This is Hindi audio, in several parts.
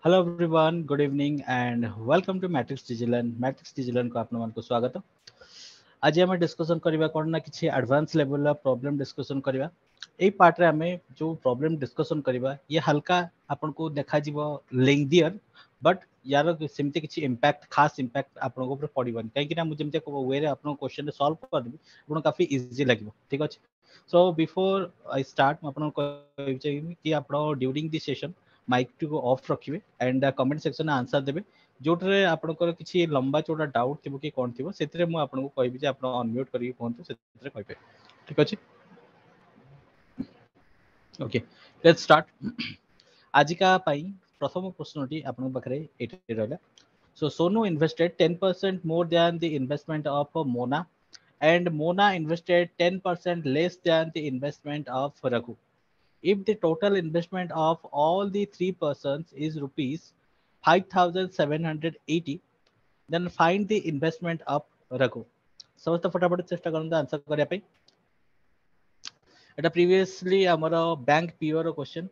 Hello everyone, good evening and welcome to Matrix Digital. Matrix Digital को आपण मानक स्वागत। आज आम डिस्कसन करबा कोन ना किछि एडवांस लेवल प्रॉब्लम डिस्कसन करबा। एई पार्ट रे हमें जो प्रॉब्लम डिस्कसन करबा ये हल्का आपन को देखा जीवो लेंदियर, बट यार सेमते किछि इंपैक्ट खास इंपैक्ट आपन को ऊपर पड़िबन काहे कि ना मु जेमते वे रे आपन क्वेश्चन सॉल्व कर देबी आपन काफी इजी लागबो। ठीक अछि। सो बिफोर आई स्टार्ट आपन को कि आपन ड्यूरिंग दिस सेशन माइक को ऑफ रखिए एंड कमेंट सेक्शन में आंसर देबे जोटरे आपनकर किछि लंबा चौड़ा डाउट थिबो कि कोन थिबो सेतरे मु आपनको कहबी जे आपन अनम्यूट करिके कोनतो सेतरे कहबे। ठीक अछि। Okay, let's start. आज का पाई प्रथम प्रश्नटी आपन पाखरे एटे रहला। सो Sonu invested 10% more than the investment of Mona and Mona invested 10% less than the investment of Raghu. If the total investment of all the three persons is rupees 5,780, then find the investment of Raghu. समस्त फटाफट चेष्टा करंतु आंसर करिया पे। एटा प्रीवियसली हमर बैंक पीओ रो क्वेश्चन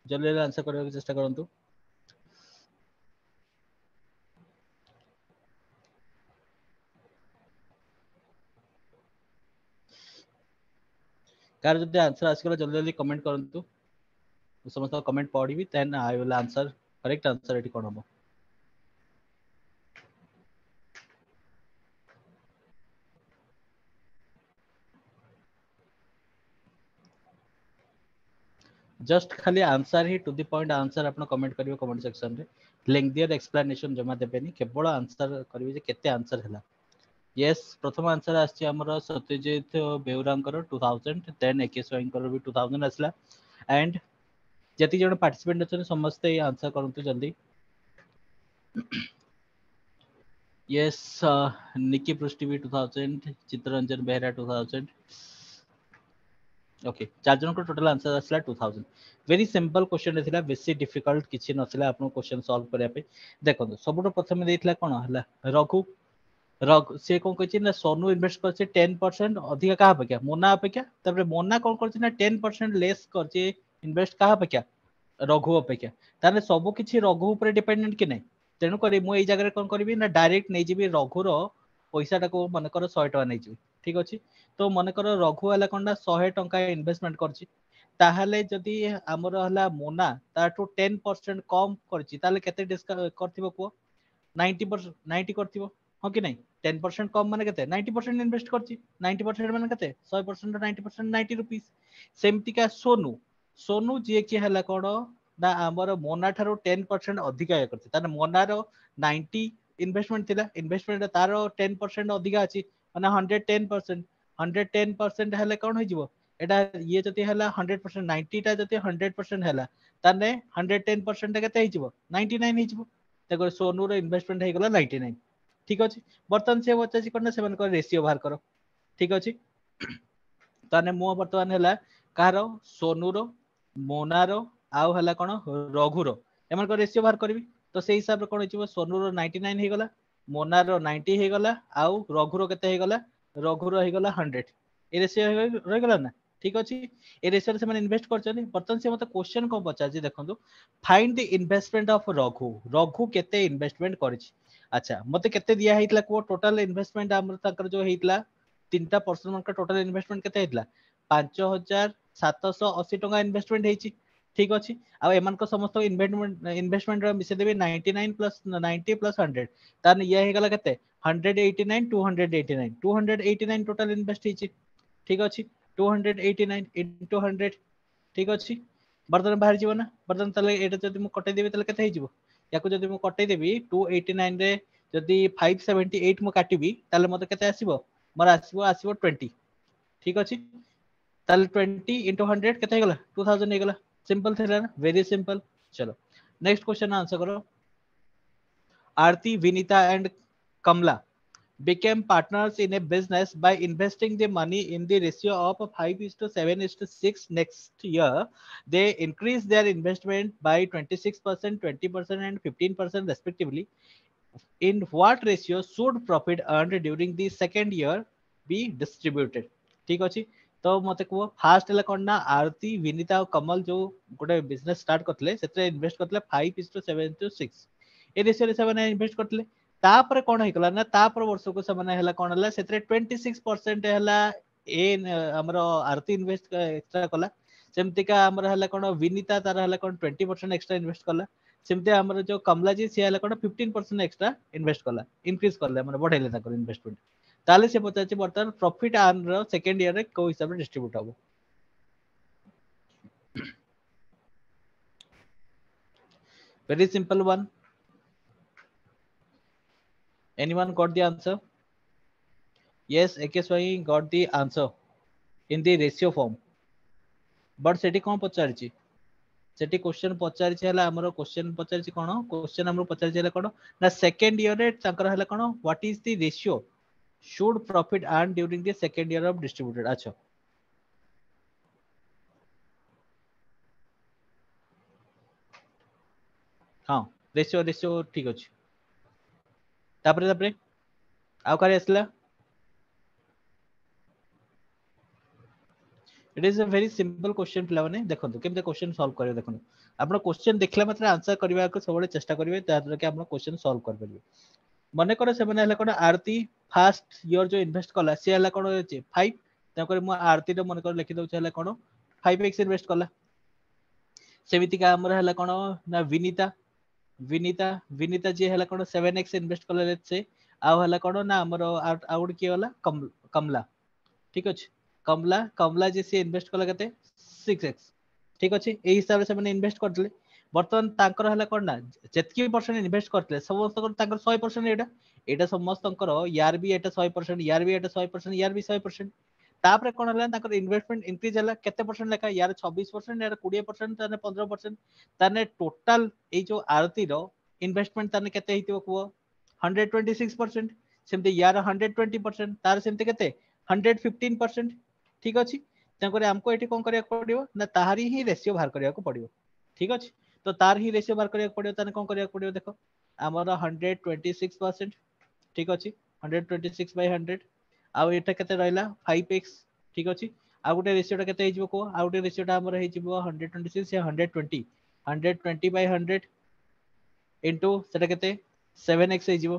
जल्दी आंसर करबा चेष्टा करंतु। कार जदि आंसर आसिगला जल्दी जल्दी कमेंट करंतु। समस्त कमेंट पढिबी then I will answer correct answer एटी कोन हो। जस्ट खाली आंसर ही टू द पॉइंट आंसर आपन कमेंट करियो कमेंट सेक्शन रे। लेंथियर एक्सप्लेनेशन जमा देबेनी, केवल आंसर करिवे जे केते आंसर हैला। यस, प्रथम आंसर आछि हमर सत्यजित बेउरांकर 2000, देन एकेश वाईंकर भी 2000 आसला एंड जति जण पार्टिसिपेंट अछन समस्त ए आंसर करंतु जल्दी। यस, निकी पृष्टि भी 2000, चित्ररंजन बेहरा 2000। ओके, चार जन को टोटल आंसर आसला 2000। वेरी सिंपल क्वेश्चन थिला, बेसी डिफिकल्ट किछि नथिला आपन क्वेश्चन सॉल्व करिया पे। देखो सबुठ प्रथम देइथिला कोन हला रघु। रघु से कोन कहछि ना सोनू इन्वेस्ट करछि 10% अधिक का अपेक्षा मोना अपेक्षा, तबरे मोना कोन करछि ना 10% लेस करछि इन्वेस्ट का अपेक्षा रघु अपेक्षा। ताने सब किछि रघु ऊपर डिपेंडेंट कि नै, तेनु करी मु एई जगह कोन करबी ना डायरेक्ट नै जिबी रघुर पैसा टाको मन कर 100 टका नै जिबी। ठीक अछि। तो मन कर रघु वाला कोन ना 100 टका इन्वेस्टमेंट करछि, ताहले जदि हमर हला मोना ताटू 10% कम करछि ताहले केते डिस्काउंट करथिबो को 90% 90 करथिबो हो कि नहीं। 10% कम माने केते 90% इन्वेस्ट करछि, 90% माने केते 100% 90% 90 रुपीस। सेमति का सोनू सोनू जे कि हला कोन ना हमर मोना थारो 10% अधिक आय करछि, ताने मोना रो 90 इन्वेस्टमेंट थिला, इन्वेस्टमेंट तारो 10% अधिक अछि माने 110%। 110% हेले कोन हो जिवो एटा ये जति हला 100%, 90 टा जति 100% हला ताने 110% केते हो जिवो 99 हो जिवो। देखो सोनू रो इन्वेस्टमेंट हे गेला 99। ठीक अछि। बर्तन से बच्चा कोन सेवन को रेशियो बाहर करो। ठीक अछि। ताने मो बर्तमान हला कार सोनू रो मोना रो आउ हला कोन रघु रो एमन को रेशियो बाहर करबी। तो सेही हिसाब रे कोन होइछो सोनू रो 99 हे गेला, मोना रो 90 हे गेला, आउ रघु रो केते हे गेला रघु रो हे गेला 100। ए रेशियो रह गेला ना। ठीक अछि। ए रेशियो से माने इन्वेस्ट करछनी। बर्तन से मते क्वेश्चन को पचा जे देखंतु find the investment of Raghu. Raghu केते इन्वेस्टमेंट करछि। अच्छा मते केते दिया हेतला को टोटल इन्वेस्टमेंट हमर तकर जो हेतला तीनटा पर्सन का टोटल इन्वेस्टमेंट केते हेतला 5780 टका इन्वेस्टमेंट हेछि। ठीक अछि। आ एमन को समस्त इन्वेस्टमेंट इन्वेस्टमेंट मिसे देबे 99 प्लस 90 प्लस 100 तान ये हे गेला केते 189 289 289 टोटल इन्वेस्ट हेछि। ठीक अछि। 289 into 100। ठीक अछि। बर्तन बाहर जीव ना। बर्तन तले एटा जदि मु कटै देबी तले केते हे जीवो याकू जदि मु कटै देबी 289 रे जदि 578 मु काटिबी ताले मते केते आसीबो मोर आसीबो आसीबो 20। ठीक अछि। ताले 20 into 100 केते हे गेला 2000 हे गेला। सिंपल थिला ना, वेरी सिंपल। चलो नेक्स्ट क्वेश्चन आंसर करो। Aarti, Vinita and Kamla became partners in a business by investing the money in the ratio of 5:7:6. Next year, they increased their investment by 26%, 20%, and 15% respectively. In what ratio should profit earned during the second year be distributed? ठीक अछि। तो मते को फास्ट हला कोन ना आरती विनीता और कमल जो गोटे बिजनेस स्टार्ट करथले सेते इन्वेस्ट करथले 5:7:6 ए रेशियो रे से इन्वेस्ट करथले तापर कोन हेकला ना तापर वर्ष को से माने हला कोन हला सेते 26% हला ए हमरो आरती इन्वेस्ट एक्स्ट्रा कला सेमति का हमर हला कोन विनीता तार हला कोन 20% एक्स्ट्रा इन्वेस्ट कला सेमति हमर जो कमला जी से हला कोन 15% एक्स्ट्रा इन्वेस्ट कला इंक्रीज करले माने बढ़ाइले ताकर इन्वेस्टमेंट ताले से पचाची बर्तन प्रॉफिट आर्न रो सेकंड ईयर रे को हिसाब रे डिस्ट्रीब्यूट हबो very simple one anyone got the answer yes ekeswai got the answer in the ratio form but सेठी कोन पचारची सेठी क्वेश्चन पचारची हला हमरो क्वेश्चन पचारची कोन क्वेश्चन हमरो पचारची हला कोन ना सेकंड ईयर रे ताकर हला कोन what is the ratio should profit earned during the second year of distributed अच्छा हाँ रेशियो रेशियो ठीक अछि तापरे तापरे आउ करे असला it is a very simple question पिला माने देखंतु केमते क्वेश्चन सॉल्व करे देखंतु आपण क्वेश्चन देखला मात्र आंसर करबा को सबले चेष्टा करिवे ताद्वारा कि आपण क्वेश्चन सॉल्व कर परिवे मने करे से माने हला कोन आरती फर्स्ट ईयर जो इन्वेस्ट कला से हला कोन 5 ताकर मु आरती रे मने कर लिखि दउ हला कोन 5x इन्वेस्ट कला सेमिति का हमर हला कोन ना विनीता विनीता विनीता जे हला कोन 7x इन्वेस्ट कला लेट्स से आ हला कोन ना हमर आउट की होला कमला ठीक अछि कमला कमला जे से इन्वेस्ट कला कते 6x ठीक अछि एही हिसाब से माने इन्वेस्ट करथले बर्तमान तांकर हला कोन ना जेतकी परसेंट इन्वेस्ट करथले समस्त तांकर 100% एटा एटा समस्तंकर यार भी एटा 100% यार भी एटा 100% यार भी 100% तापर कोन हला तांकर इन्वेस्टमेंट इंक्रीज हला केते परसेंट लेखा यार 26% यार 20% ताने 15% ताने टोटल ए जो आरती रो इन्वेस्टमेंट ताने केते हितिबो को 126% सेमते यार 120% तार सेमते केते 115% ठीक अछि तंकरे हमको एठी कोन करिया पड़िबो ना ताहारी ही रेशियो बाहर करिया को पड़िबो ठीक अछि तो तार ही रेशियो बाहर करिया पड़िबो ताने कोन करिया पड़िबो देखो हमर 126% ठीक अछि 126 बाय 100 आ एटा केते रहला 5x ठीक अछि आ गुटे रेशियो टा केते हिजबो को आ गुटे रेशियो टा हमर हिजबो 126 या 120 120 बाय 100 इनटू सेटा केते 7x हिजबो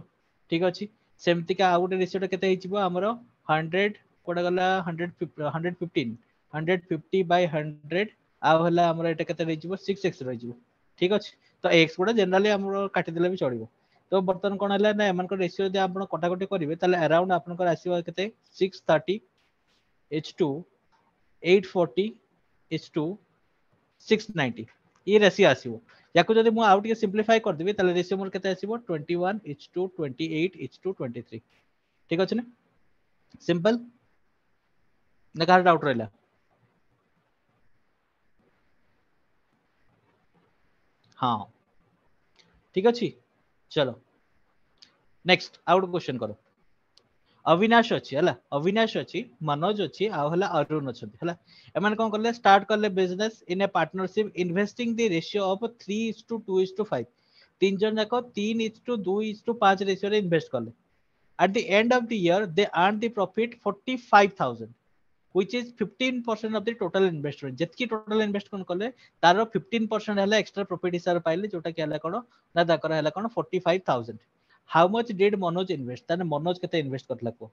ठीक अछि सेमति का आ गुटे रेशियो टा केते हिजबो हमर 100 कोडा गला 115 150 बाय 100 आ हला हमर एटा केते रहिजबो 6x रहिजबो ठीक अछि तो x गुडा जनरली हमर काटि देले भी चलिबो तो बर्तन कोन हला ना एमान को रेशियो जे आपण कटाकटी करिवे ताले अराउंड आपण को आसीबो केते 630 h2 840 h2 690 ये रेशियो आसीबो याको जदि मु आउट के सिंपलीफाई कर देबी ताले रेशियो मोर केते आसीबो 21 h2 28 h2 23 ठीक अछि ना सिंपल ना कार डाउट रहला हाँ ठीक अछि चलो नेक्स्ट आउट क्वेश्चन करो अविनाश अछि हला अविनाश अछि मनोज अछि आ हला अरुण अछि हला एमान कोन करले स्टार्ट करले business in A partnership investing the ratio of 3:2:5 तीन जन जाको 3:2:5 रेशियो रे इन्वेस्ट करले at the end of the year they earned the profit 45,000 which is 15% of the total investment jetki total investment kale तारो 15% हला एक्स्ट्रा प्रॉफिट हिसाब पाइले जोटा कि हला कोन ना दाकर हला कोन 45,000 how much did Manoj invest ताने मनोज केते इन्वेस्ट करला को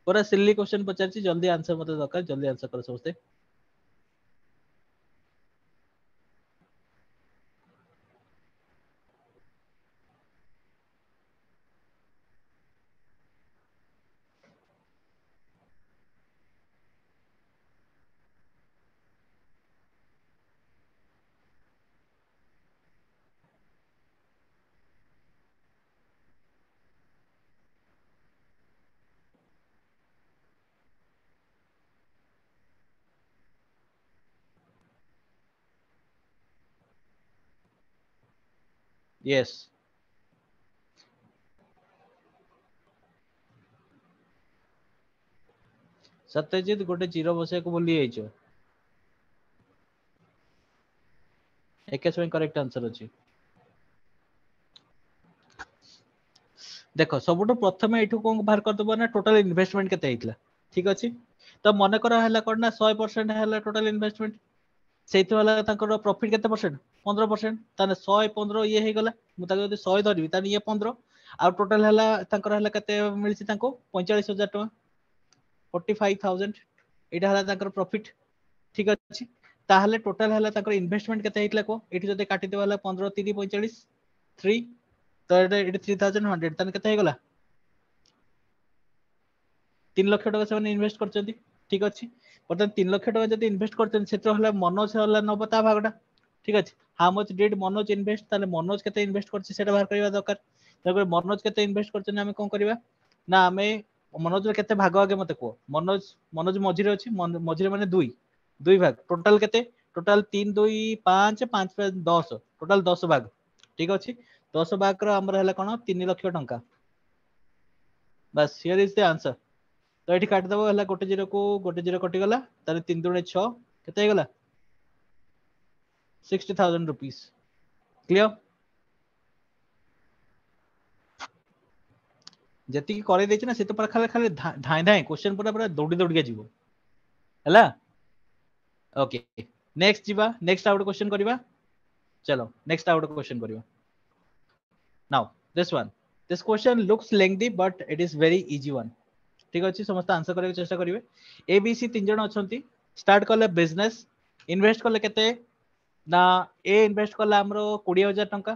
पूरा सिली क्वेश्चन पचारछि जल्दी आंसर मते दरकार जल्दी आंसर करो समझते यस सत्यजित गोटे जीरो बसे को बोली आइछो एकेस में करेक्ट आंसर अछि देखो सबुठो प्रथमे एठू कोन बाहर कर दबो ना टोटल इन्वेस्टमेंट केते हितला ठीक अछि तो मन कर है कौन ना 100% है टोटल इन्वेस्टमेंट से प्रॉफिट केते परसेंट 15%। ताने 115 ये गला मुझे 100 धरबी ताने ये 15 आ टोटल है केते मिलछि तांको 45,000 टका 45,000 एटा है प्रॉफिट। ठीक अछि ताहले टोटल है इन्वेस्टमेंट केते हेतला को एठी जदे काटी देबा 15 3 45 3 तो एटा 3100 ताने केते गला 3 लाख टका से इन्वेस्ट करछथि। ठीक अछि बर्तमान 3 लाख टका जदि इन्वेस्ट करछन सेतो हला मनोज हला नब ता भागटा। ठीक अछि how much did Manoj invest ताले मनोज केते इन्वेस्ट करछि सेटा बाहर करबा दरकार। तबे मनोज केते इन्वेस्ट करछन हमें कोन करबा ना हमें मनोज केते भाग आगे मते को मनोज मनोज मझिरे अछि मझिरे माने 2 2 भाग टोटल केते टोटल 3 2 5 5 5 10 टोटल 10 भाग। ठीक अछि 10 भाग रो हमर हला कोन 3 लाख टका बस हियर इज द आंसर। तो ये काटिदेव है गोटे जीरो को गोटे जीरो कटिगला तार 3 दूने 6 केते गला 60,000 रुपीस। क्लियर जति करे देछि ना से तो पर खाली खाली धाय धाय क्वेश्चन पूरा पूरा दौड़ी दौड़ी के जीवो हला। ओके नेक्स्ट जीवा नेक्स्ट आउट क्वेश्चन करबा। चलो नेक्स्ट आउट क्वेश्चन करबा। Now this question looks lengthy but it is very easy one. ठीक अच्छे समस्त आंसर करने चेष्टा करेंगे। एबीसी 3 जन अच्छा स्टार्ट कले बिजनेस इन्वेस्ट कले केते ना ए इन्वेस्ट कला हमरो 20,000 टंका।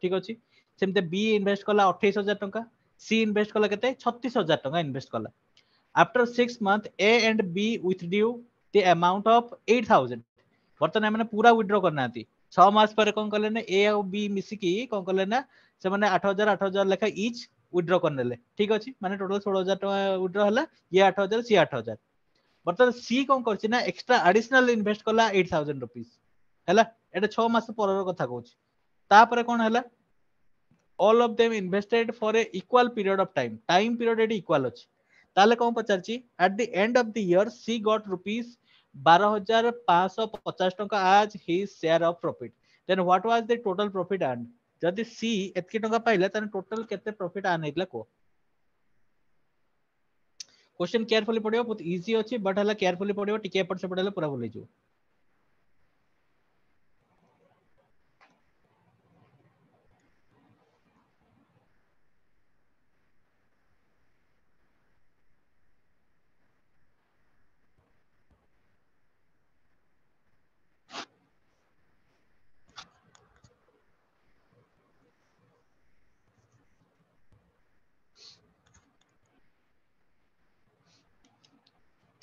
ठीक अच्छे सेमते बी इन्वेस्ट कला 28,000 टंका सी इन्वेस्ट कला केते 36,000 टंका इन्वेस्ट कला। After 6 month A and B withdrew the amount of 8,000 बर्तमान मैंने पूरा विथड्रॉ करना 6 मास पर कौन कले ना ए और बी मिसिकी कौन कले ना से माने 8,000 लेखा इच विथड्रॉ करनेले। ठीक अच्छे माने टोटल 16,000 टका विथड्रॉ हला ये 8,000 सी 8,000 बर्तमान सी कौन करछि ना एक्स्ट्रा एडिशनल इन्वेस्ट कला 8,000 रुपीस हला एटा 6 मास परर कथा कहूछि। तापर कौन हला all of them invested for a equal period of time period eighty equal अछि ताले कौन पचारछि at the end of the year C got rupees 12,550 टका as his share of profit then what was the total profit earned जदि सी एतकी टका पाइले तने टोटल केते प्रॉफिट आन हेतला को। क्वेश्चन केयरफुली पढ़ियो बहुत इजी अछि बट हला केयरफुली पढ़ियो टिके एपट से पढ़ले पूरा भूल जो।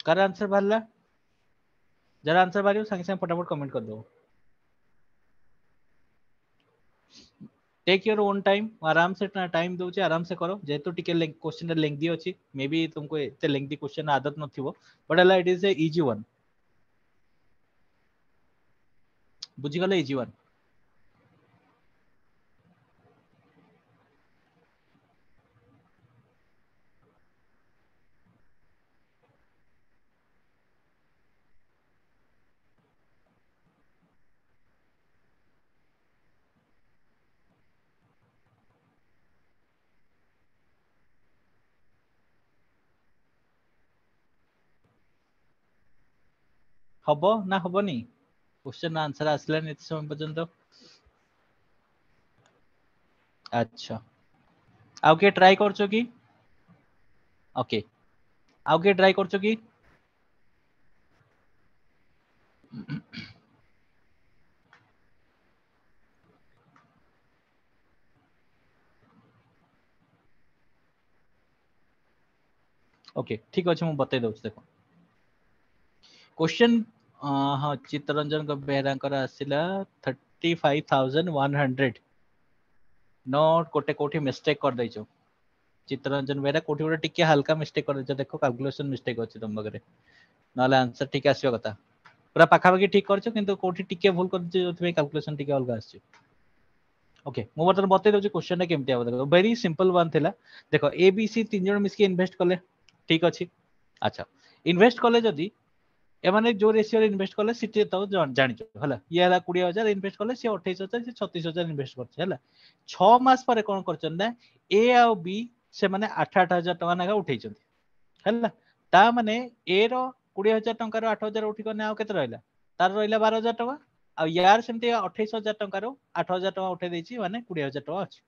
कर आंसर भरला जरा आंसर भरियो संगे संगे फटाफट कमेंट कर दो। टेक योर ओन टाइम आराम से टाइम दउचे आराम से करो जेतु टिके क्वेश्चन लेंथी अछि मे बी तुमको एते लेंथी क्वेश्चन आदत नथिबो बट हला it is a easy one बुझी गले इजी वन। हबो ना हबोनी क्वेश्चन आंसर आसला एते समय पर्यंत। अच्छा आउ के ट्राई करछो की ओके आउ के ट्राई करछो की ओके ठीक अच्छे मुझे बतई दूँ देख क्वेश्चन हाँ चित्तरंजन बेहरा आसला 35,100 नोट कोटे कोठी मिस्टेक कर दैछो चित्तरंजन बेहरा कोठी गोटे टिके हल्का मिस्टेक कर दैछो देखो कैलकुलेशन मिस्टेक अछि तुम बगरे नाले आंसर ठीक आसीयो कथा पूरा पाखापाखि ठीक करछो किंतु कोठी टिके भूल कर जोथबे कैलकुलेशन टिके अलगा आछि। ओके मु बर्तमान बतई दूँ क्वेश्चन केमती हम देखो वेरी सिंपल वन थिला देखो ए बी सी 3 जन मिसके इन्वेस्ट कले। ठीक अच्छे अच्छा इन्वेस्ट कले जदि एमाने जो रेशियो इन्वेस्ट कले सिटी तो जानिचो हला ये हला 20,000 इन्वेस्ट कले से 28,000 से 36,000 इन्वेस्ट करछे हला 6 मास पर कोन करछन ना ए आ बी से माने 8,000 टका नागा उठैछन हला ता माने ए रो 20,000 टंका रो 8,000 उठी करने आउ केते रहला तार रहला 12,000 टंका आ यार सेमती 28,000 टंका रो 8,000 टंका उठे देछि माने 20,000 टंका अछि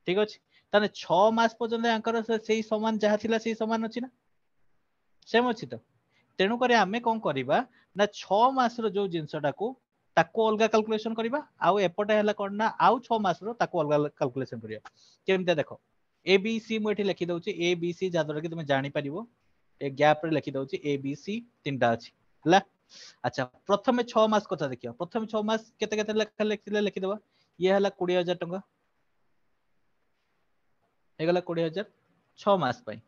ठीक अछि ताने 6 मास पर्यंत आंकर सेही समान जहा थिला सेही समान अछि ना सेम अछि तो तेणु करे आमे कोन करिबा ना 6 मास रो जो जिंसटा को ताको अलगा कैलकुलेशन करिबा आउ एपटे हला कोन ना आउ 6 मास रो ताको अलगा कैलकुलेशन करिया केमते देखो ए बी सी मु एठी लिखि दउची ए बी सी जादर कि तुम जानि परिबो ए गैप रे लिखि दउची ए बी सी तीनटा अछि हला अच्छा प्रथमे 6 मास कथा देखियो प्रथमे 6 मास केते केते लेखा लिखिले लिखि देबा ये हला 20,000 टंका हे गला 20,000 6 मास पई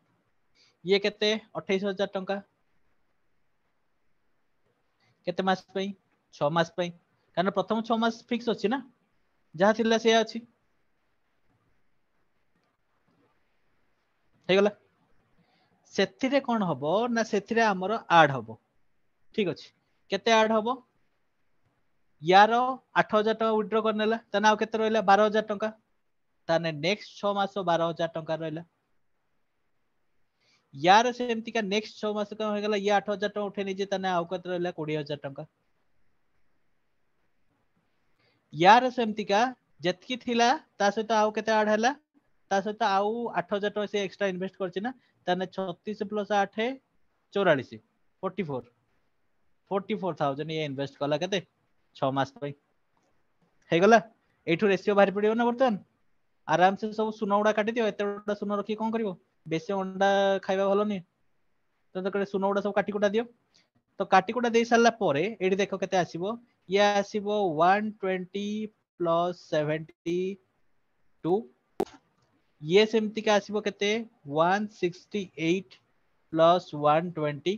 ये केते 28,000 टंका केते मास पई 6 मास पई कारण प्रथम 6 मास फिक्स अछि ना जहा थिला से अछि हे गला ସେଥିରେ କଣ ହବ ନା ସେଥିରେ ଆମର ଆଡ ହବ ଠିକ ଅଛି କେତେ ଆଡ ହବ यार 8,000 टका विथड्रॉ करनेला ताने आउ केते रहला 12,000 टका ताने नेक्स्ट 6 मास 12,000 टका रहला यार सेमती का नेक्स्ट 6 मास का हो गला ये 8,000 टका उठे नहीं जे ताने आउ केते रहला 20,000 टका यार सेमती का जेतकी थिला ता सहित आउ केते ऐड हला ता सहित आउ 8,000 टका से एक्स्ट्रा इन्वेस्ट करछि ना ताने 36 प्लस 8 44 44 44,000 ये इन्वेस्ट कला केते 6 मास पई हे गला एठू रेशियो बाहर पड़ियो ना बर्तन आराम से सब सुनो उडा काटि दियो एते उडा सुनो रखी कोन करिवो बेसी अंडा खाइबा भलो नि तो करे सुनो उडा सब काटि कुटा दियो तो काटि कुटा देई सारला परे एडी देखो केते आसीबो ये आसीबो 120 प्लस 72 ये सेमती का आसीबो केते 168 प्लस 120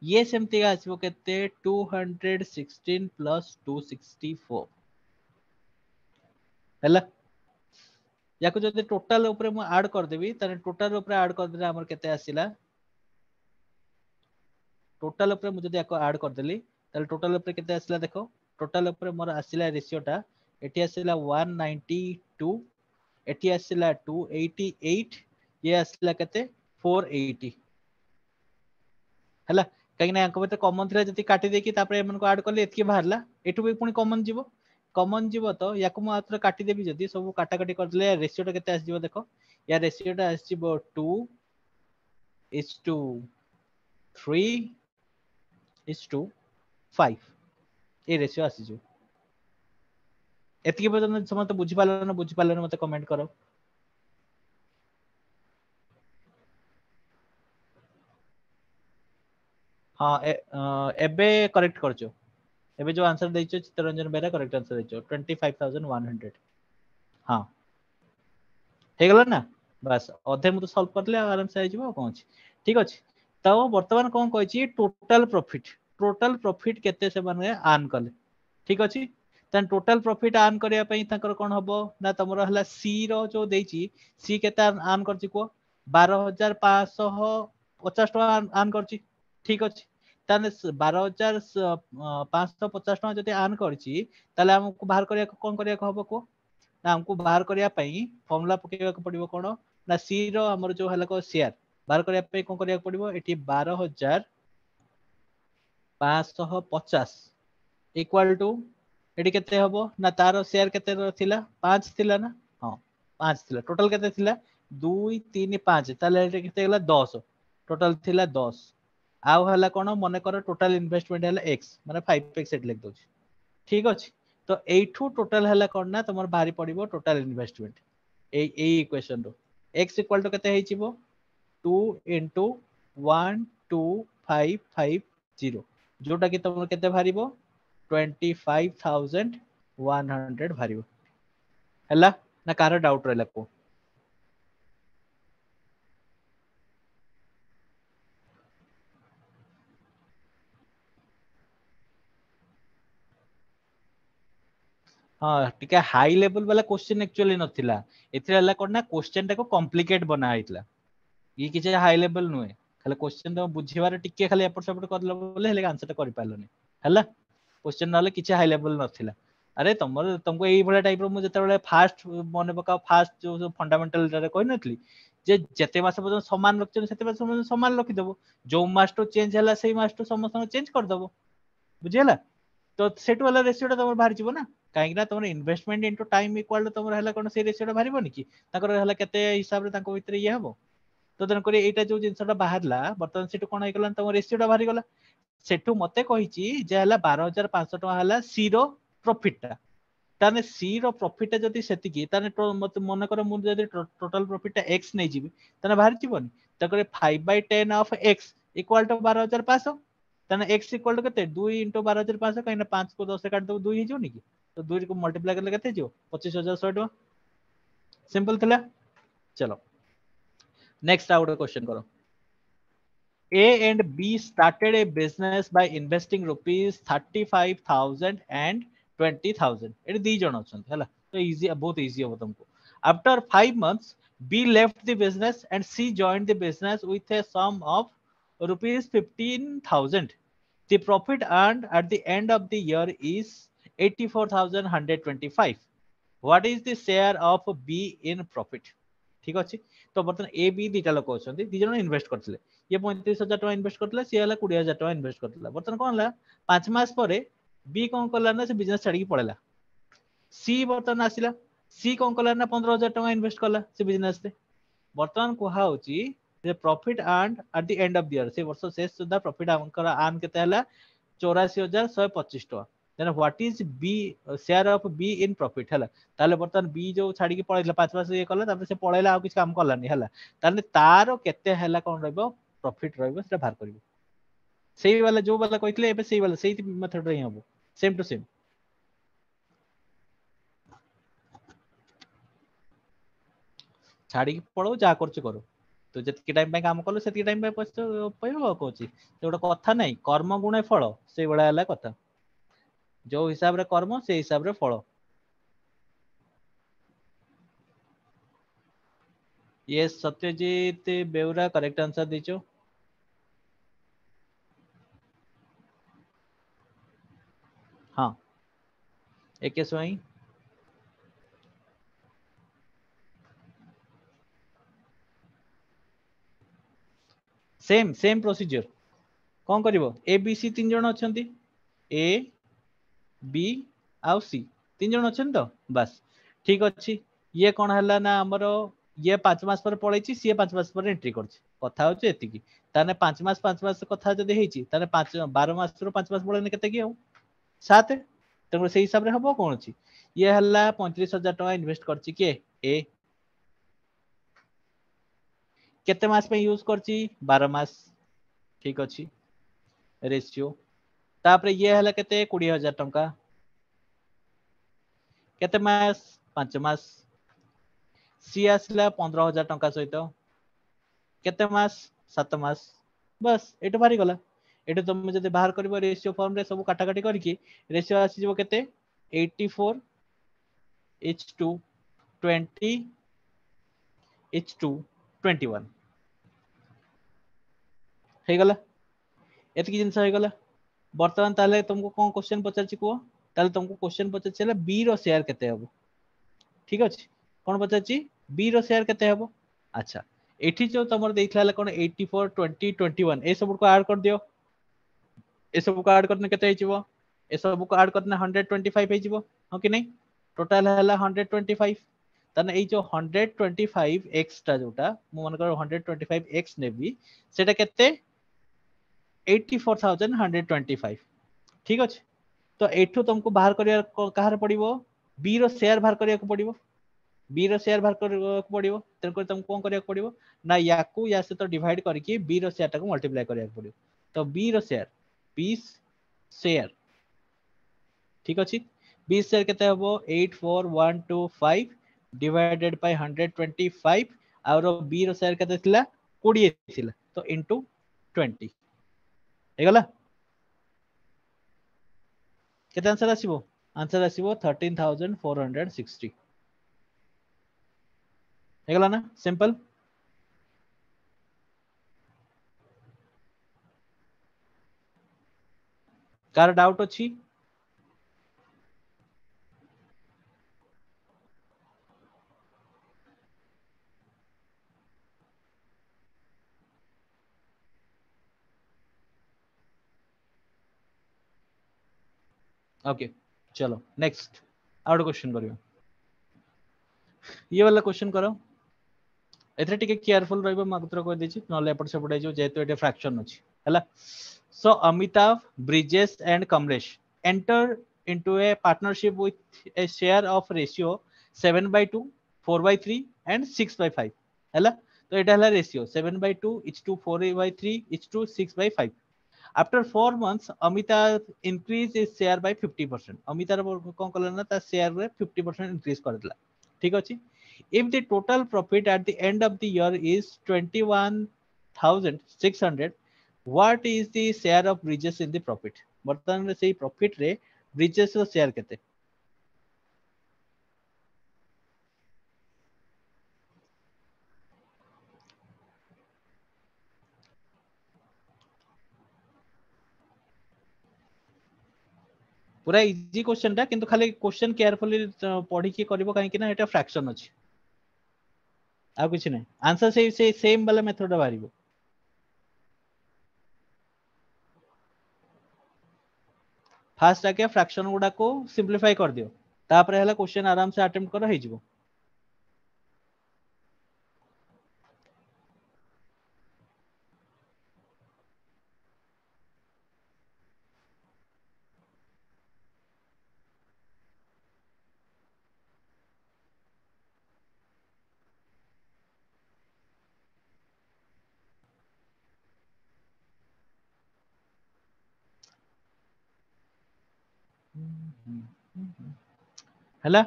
ये सेमती का आसीबो केते 216 प्लस 264 हैला याको जदि टोटल ऊपर मु ऐड कर देबी तने टोटल ऊपर ऐड कर देले हमर केते आसीला टोटल ऊपर मु जदि याको ऐड कर देली तले टोटल ऊपर केते आसीला देखो टोटल ऊपर मोर आसीला रेशियोटा एटी आसीला 192 एटी आसीला 288 ये आसीला केते 480 हैला कहीं ना अंक भीतर कॉमन थिला जति काटी देकी तापर एमन को ऐड करले एतकी बाहरला एठु भी पुनी कॉमन जीवो तो याको मु आत्र काटी देबी जति सब काटा काटी कर देले रेशियोटा केते आसी जीवो देखो या रेशियोटा आसी जीवो 2:3:5 ए रेशियो आसी जीवो एतकी पर्यंत समस्त बुझी पारलो ना मते कमेंट करो हाँ एबे करेक्ट करछो एबे जो आंसर दैछो चित्तरंजन बेरा करेक्ट आंसर दैछो 25,100 हाँ हे गला ना बस अधे मु तो सॉल्व करले आराम से आइजबो कोन अछि ठीक अछि तो वर्तमान कोन कहछि टोटल प्रॉफिट केते से माने अर्न करले ठीक अछि तन टोटल प्रॉफिट अर्न करिया पई तकर कोन हबो ना तमरो हला सी रो जो देछि सी केते अर्न करछि को 12,550 टका अर्न करछि ठीक अछि ताने 12,550 टका जति अर्न करछि ताले हमकु बाहर करिया कोन करिया हबो को ना हमको बाहर करिया पई फॉर्मूला पकेया को पड़िबो कोन ना सी रो हमर जो हला को शेयर बाहर करिया पई कोन करिया पड़िबो एठी 12,550 इक्वल टू एठी केते हबो ना तारो शेयर केते थिला 5 थिला ना हां 5 थिला टोटल केते थिला 2 3 5 ताले एठी केते गेला 10 टोटल थिला 10 आउ हला कोन मने कर टोटल इन्वेस्टमेंट हला x माने 5x एट लिख दोछि ठीक अछि तो एठू टोटल हला कोन ना तमर बाहरी पड़िबो टोटल इन्वेस्टमेंट ए इक्वेशन रो x इक्वल टू केते हेचिबो 2 into 12550 जोटा कि तमर केते भारिबो 25,100 भारिबो हला ना कार डाउट रहला को हाँ टिके हाई लेवल वाला क्वेश्चन एक्चुअली नथिला एथिरा हला कोन ना क्वेश्चन टाको कॉम्प्लिकेट बना आइतला ये किछ हाई लेवल नुए खाली क्वेश्चन तो बुझिबार टिके खाली एपट सेपट करलो बोले हेले आंसर टा करि पालनी हला क्वेश्चन नाले किछ हाई लेवल नथिला अरे तुमको एई भला टाइप रो मु जते बेले फास्ट मने पका फास्ट जो फंडामेंटल रे कोइ नथली जे जेते मास पर्यंत समान रखछन सेते मास पर्यंत समान रखि देबो जो मास तो चेंज हला सेही मास तो समस्त चेंज कर देबो बुझिला तो सेटु वाला रेशियो टा तमर बाहर जिवो ना काहे ना तमर investment into time equal to तमर हला कोन से रेशियो टा बाहरिबोनी कि ताकर हला केते हिसाब रे ताको भितर ये हबो तो तेन करी एटा जो जिनसटा बाहरला बर्तमान सेटु कोन होइगला तमर रेशियो टा बाहरी गला सेटु मते कहिची जे हला 12500 टका हला सी रो प्रॉफिट टा ताने सी रो प्रॉफिट टा जदी सेति की ताने मते मन कर मु जदी टोटल प्रॉफिट टा x नै जिबी ताने बाहर जिवोनी ताकर 5/10 ऑफ x इक्वल टू 12500 ताने x इक्वल टू केते 2 * 12500 कहिना 5 को 10 से काट दो 2 ही जोनी की तो 2 को मल्टीप्लाई करले केते जो 25100 टका सिंपल थिला चलो नेक्स्ट आउट क्वेश्चन करो A and B started a business by investing rupees 35,000 and 20,000 at the जण अछंत हला तो इजी बहुत इजी हो तुमको after 5 months B left the business and C joined the business with a sum of rupees 15,000 the profit earned at the end of the year is 84,125 what is the share of B in profit ठीक अछि तो बर्तन ए बी दीटा लोक अछंती दी जण इन्वेस्ट करथिले ये 35,000 टका इन्वेस्ट करथिला सी हला 20,000 टका इन्वेस्ट करथिला बर्तन कोन हला 5 मास परे बी कोन करला ना से बिजनेस छाडी के पळेला सी बर्तन आसिला सी कोन करला ना 15,000 टका इन्वेस्ट करला से बिजनेस रे बर्तमान कोहा होची जे profit earned at the end of the year से वर्ष शेष सुधा प्रॉफिट आमकर अर्न केते हला 84,125 taka then what is B share of B in profit हला ताले बर्तन बी जो छाडी के पळेला 5 मास ये करला तापर से पळेला आ किछ काम करलानी हला ताले तारो केते हला कोन रहबो प्रॉफिट रहबो सेटा बाहर करिवो सेही वाला जो वाला कहितले एबे सेही वाला सेही मेथड रे हबो सेम टू सेम छाड़ी के पळो जा करछ करो तो जति टाइम पे काम कलो सेति टाइम पे पैसा पयो कहूची तो गोटे कथा नै कर्म गुणे फल से बडा हला कथा जो हिसाब रे कर्म से हिसाब रे फल ये सत्यजीत बेउरा करेक्ट आंसर दीचो हाँ एके सोई सेम सेम प्रोसीजर कौन करिवो ए बी सी तीन जण अछंती ए बी आउ सी तीन जण अछन तो बस ठीक अछि ये कोन हला ना हमरो ये 5 मास पर पळैछि सी 5 मास पर एंट्री करछि कथा होछि एति की ताने 5 मास कथा जदि हेछि ताने 5 12 मास रो 5 मास पळैने केते की हो 7 तमरो सेही हिसाब रे हबो कोन अछि ये हला 35,000 टका इन्वेस्ट करछि के ए केते मास पे यूज करछि 12 मास ठीक अछि रेशियो तापर ये हला केते 20,000 टका केते मास 5 मास सी आसला 15,000 टका सहित केते मास 7 मास बस एटो बाहरी गला एटो तुम जदि बाहर करबो रेशियो फॉर्म रे सब काटा काटी करके रेशियो आसी जबो केते 84 H2 20 H2 21 हे गला एतकी जिंस हे गला वर्तमान ताले तुमको कोन क्वेश्चन पचारछि को ताले तुमको क्वेश्चन पचारछि बी रो शेयर केते हबो ठीक अछि कोन पचारछि बी रो शेयर केते हबो अच्छा एठी जो तमर देइथला कोन 84 20 21 ए सब को ऐड कर दियो ए सब को ऐड करने केते हिजबो ए सब को ऐड करने 125 हिजबो हो कि नहीं टोटल हला 125 तने ए जो 125 एक्स्ट्रा जोटा मु मन कर 125 एक्स नेबी सेटा केते 84,125 ठीक अछि तो एठू तुमको बाहर करिया कहार पड़िबो बी रो शेयर बाहर करिया को पड़िबो बी रो शेयर बाहर करिया को पड़िबो तेन कर तुमको कोन करिया को पड़िबो ना याकू या से तो डिवाइड करके बी रो शेयर टाको मल्टीप्लाई करिया को पड़िबो तो बी रो शेयर 20 शेयर ठीक अछि 20 शेयर केते हबो 84125 डिवाइडेड बाय 125 और बी रो शेयर केते थिला 20 थिला तो इनटू 20 हे गला केते आंसर आसीबो 13,460 हे गला ना सिंपल कार डाउट अछि ओके चलो नेक्स्ट आउट क्वेश्चन करियो ये वाला क्वेश्चन करो एथरे टिके केयरफुल रहबो मात्र कह देछि नले एपट सेपट हे जो जेतु एटे फ्रैक्शन अछि हला so Amitabh Brijesh and Kamlesh enter into a partnership with a share of ratio 7/2 4/3 and 6/5 हैला तो एटा हला ratio 7/2 is to 4/3 is to 6/5 after 4 months Amitabh increase his share by 50% Amitabh कोन कला ना ता शेयर रे 50% increase कर दिला ठीक अछि if the total profit at the end of the year is 21,600 what is the share of Bridges in the profit वर्तमान से प्रॉफिट रे ब्रिजेस रो शेयर केते पूरा इजी क्वेश्चन टा किंतु खाली क्वेश्चन केयरफुली पढ़ी के करबो काहे कि ना एटा फ्रैक्शन अछि आ कुछ नहीं आंसर से सेम वाला मेथड बारिबो फास्ट आके फ्रैक्शन गुडा को सिंपलीफाई कर दियो तापर हला क्वेश्चन आराम से अटेम्प्ट कर हे जिवो हला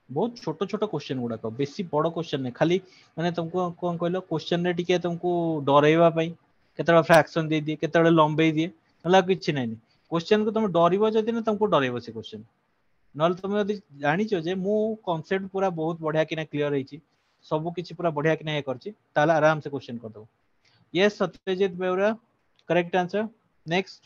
बहुत छोट छोट क्वेश्चन गुडा को बेसी बड़ क्वेश्चन नहीं खाली माने तुमको कोन कहलो क्वेश्चन रे टिके तुमको डराइबा पई केतरा फ्रैक्शन दे दिए केतरा लंबे दिए हला किछ नहीं क्वेश्चन को तुम डरिबो जदी ना तुमको डराइबो से क्वेश्चन नल तुम यदि जानिचो जे मु कांसेप्ट पूरा बहुत बढ़िया किना क्लियर हेची सब किछि पूरा बढ़िया किना ये करछि ताला आराम से क्वेश्चन कर दो yes Satyajit Beura correct answer next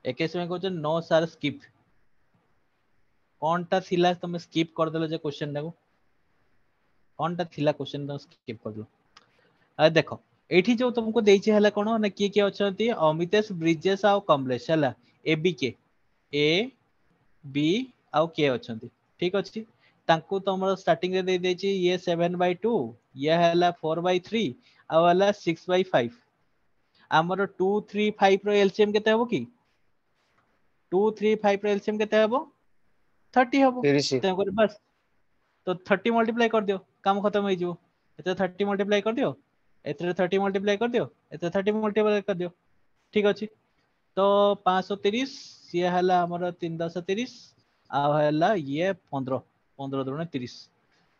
एकेस में कहछ नो सर स्किप कोनटा थिला तुम स्किप कर देलो जे क्वेश्चन टाको कोनटा थिला क्वेश्चन तुम स्किप कर दो आ देखो एठी जो तुमको देइछे हला कोन ना किए किए अछंती अमितेश ब्रिजेश आ कमलेश हला ए बी के ए बी आउ के अछंती ठीक अछि तांको तमरो स्टार्टिंग रे दे देछि ये 7/2 ये हला 4/3 आ हला 6/5 हमरो 2 3 5 रो एलसीएम केते हबो की 2 3 5 रो एलसीएम केते हबो 30 हबो 30 ते कर बस तो 30 मल्टीप्लाई कर दियो काम खत्म हो जिवो एते 30 मल्टीप्लाई कर दियो एते 30 मल्टीप्लाई कर दियो एते 30 मल्टीप्लाई कर दियो ठीक अछि तो 530 ये हला हमरो 330 आ हला ये 15 15 दुणे 30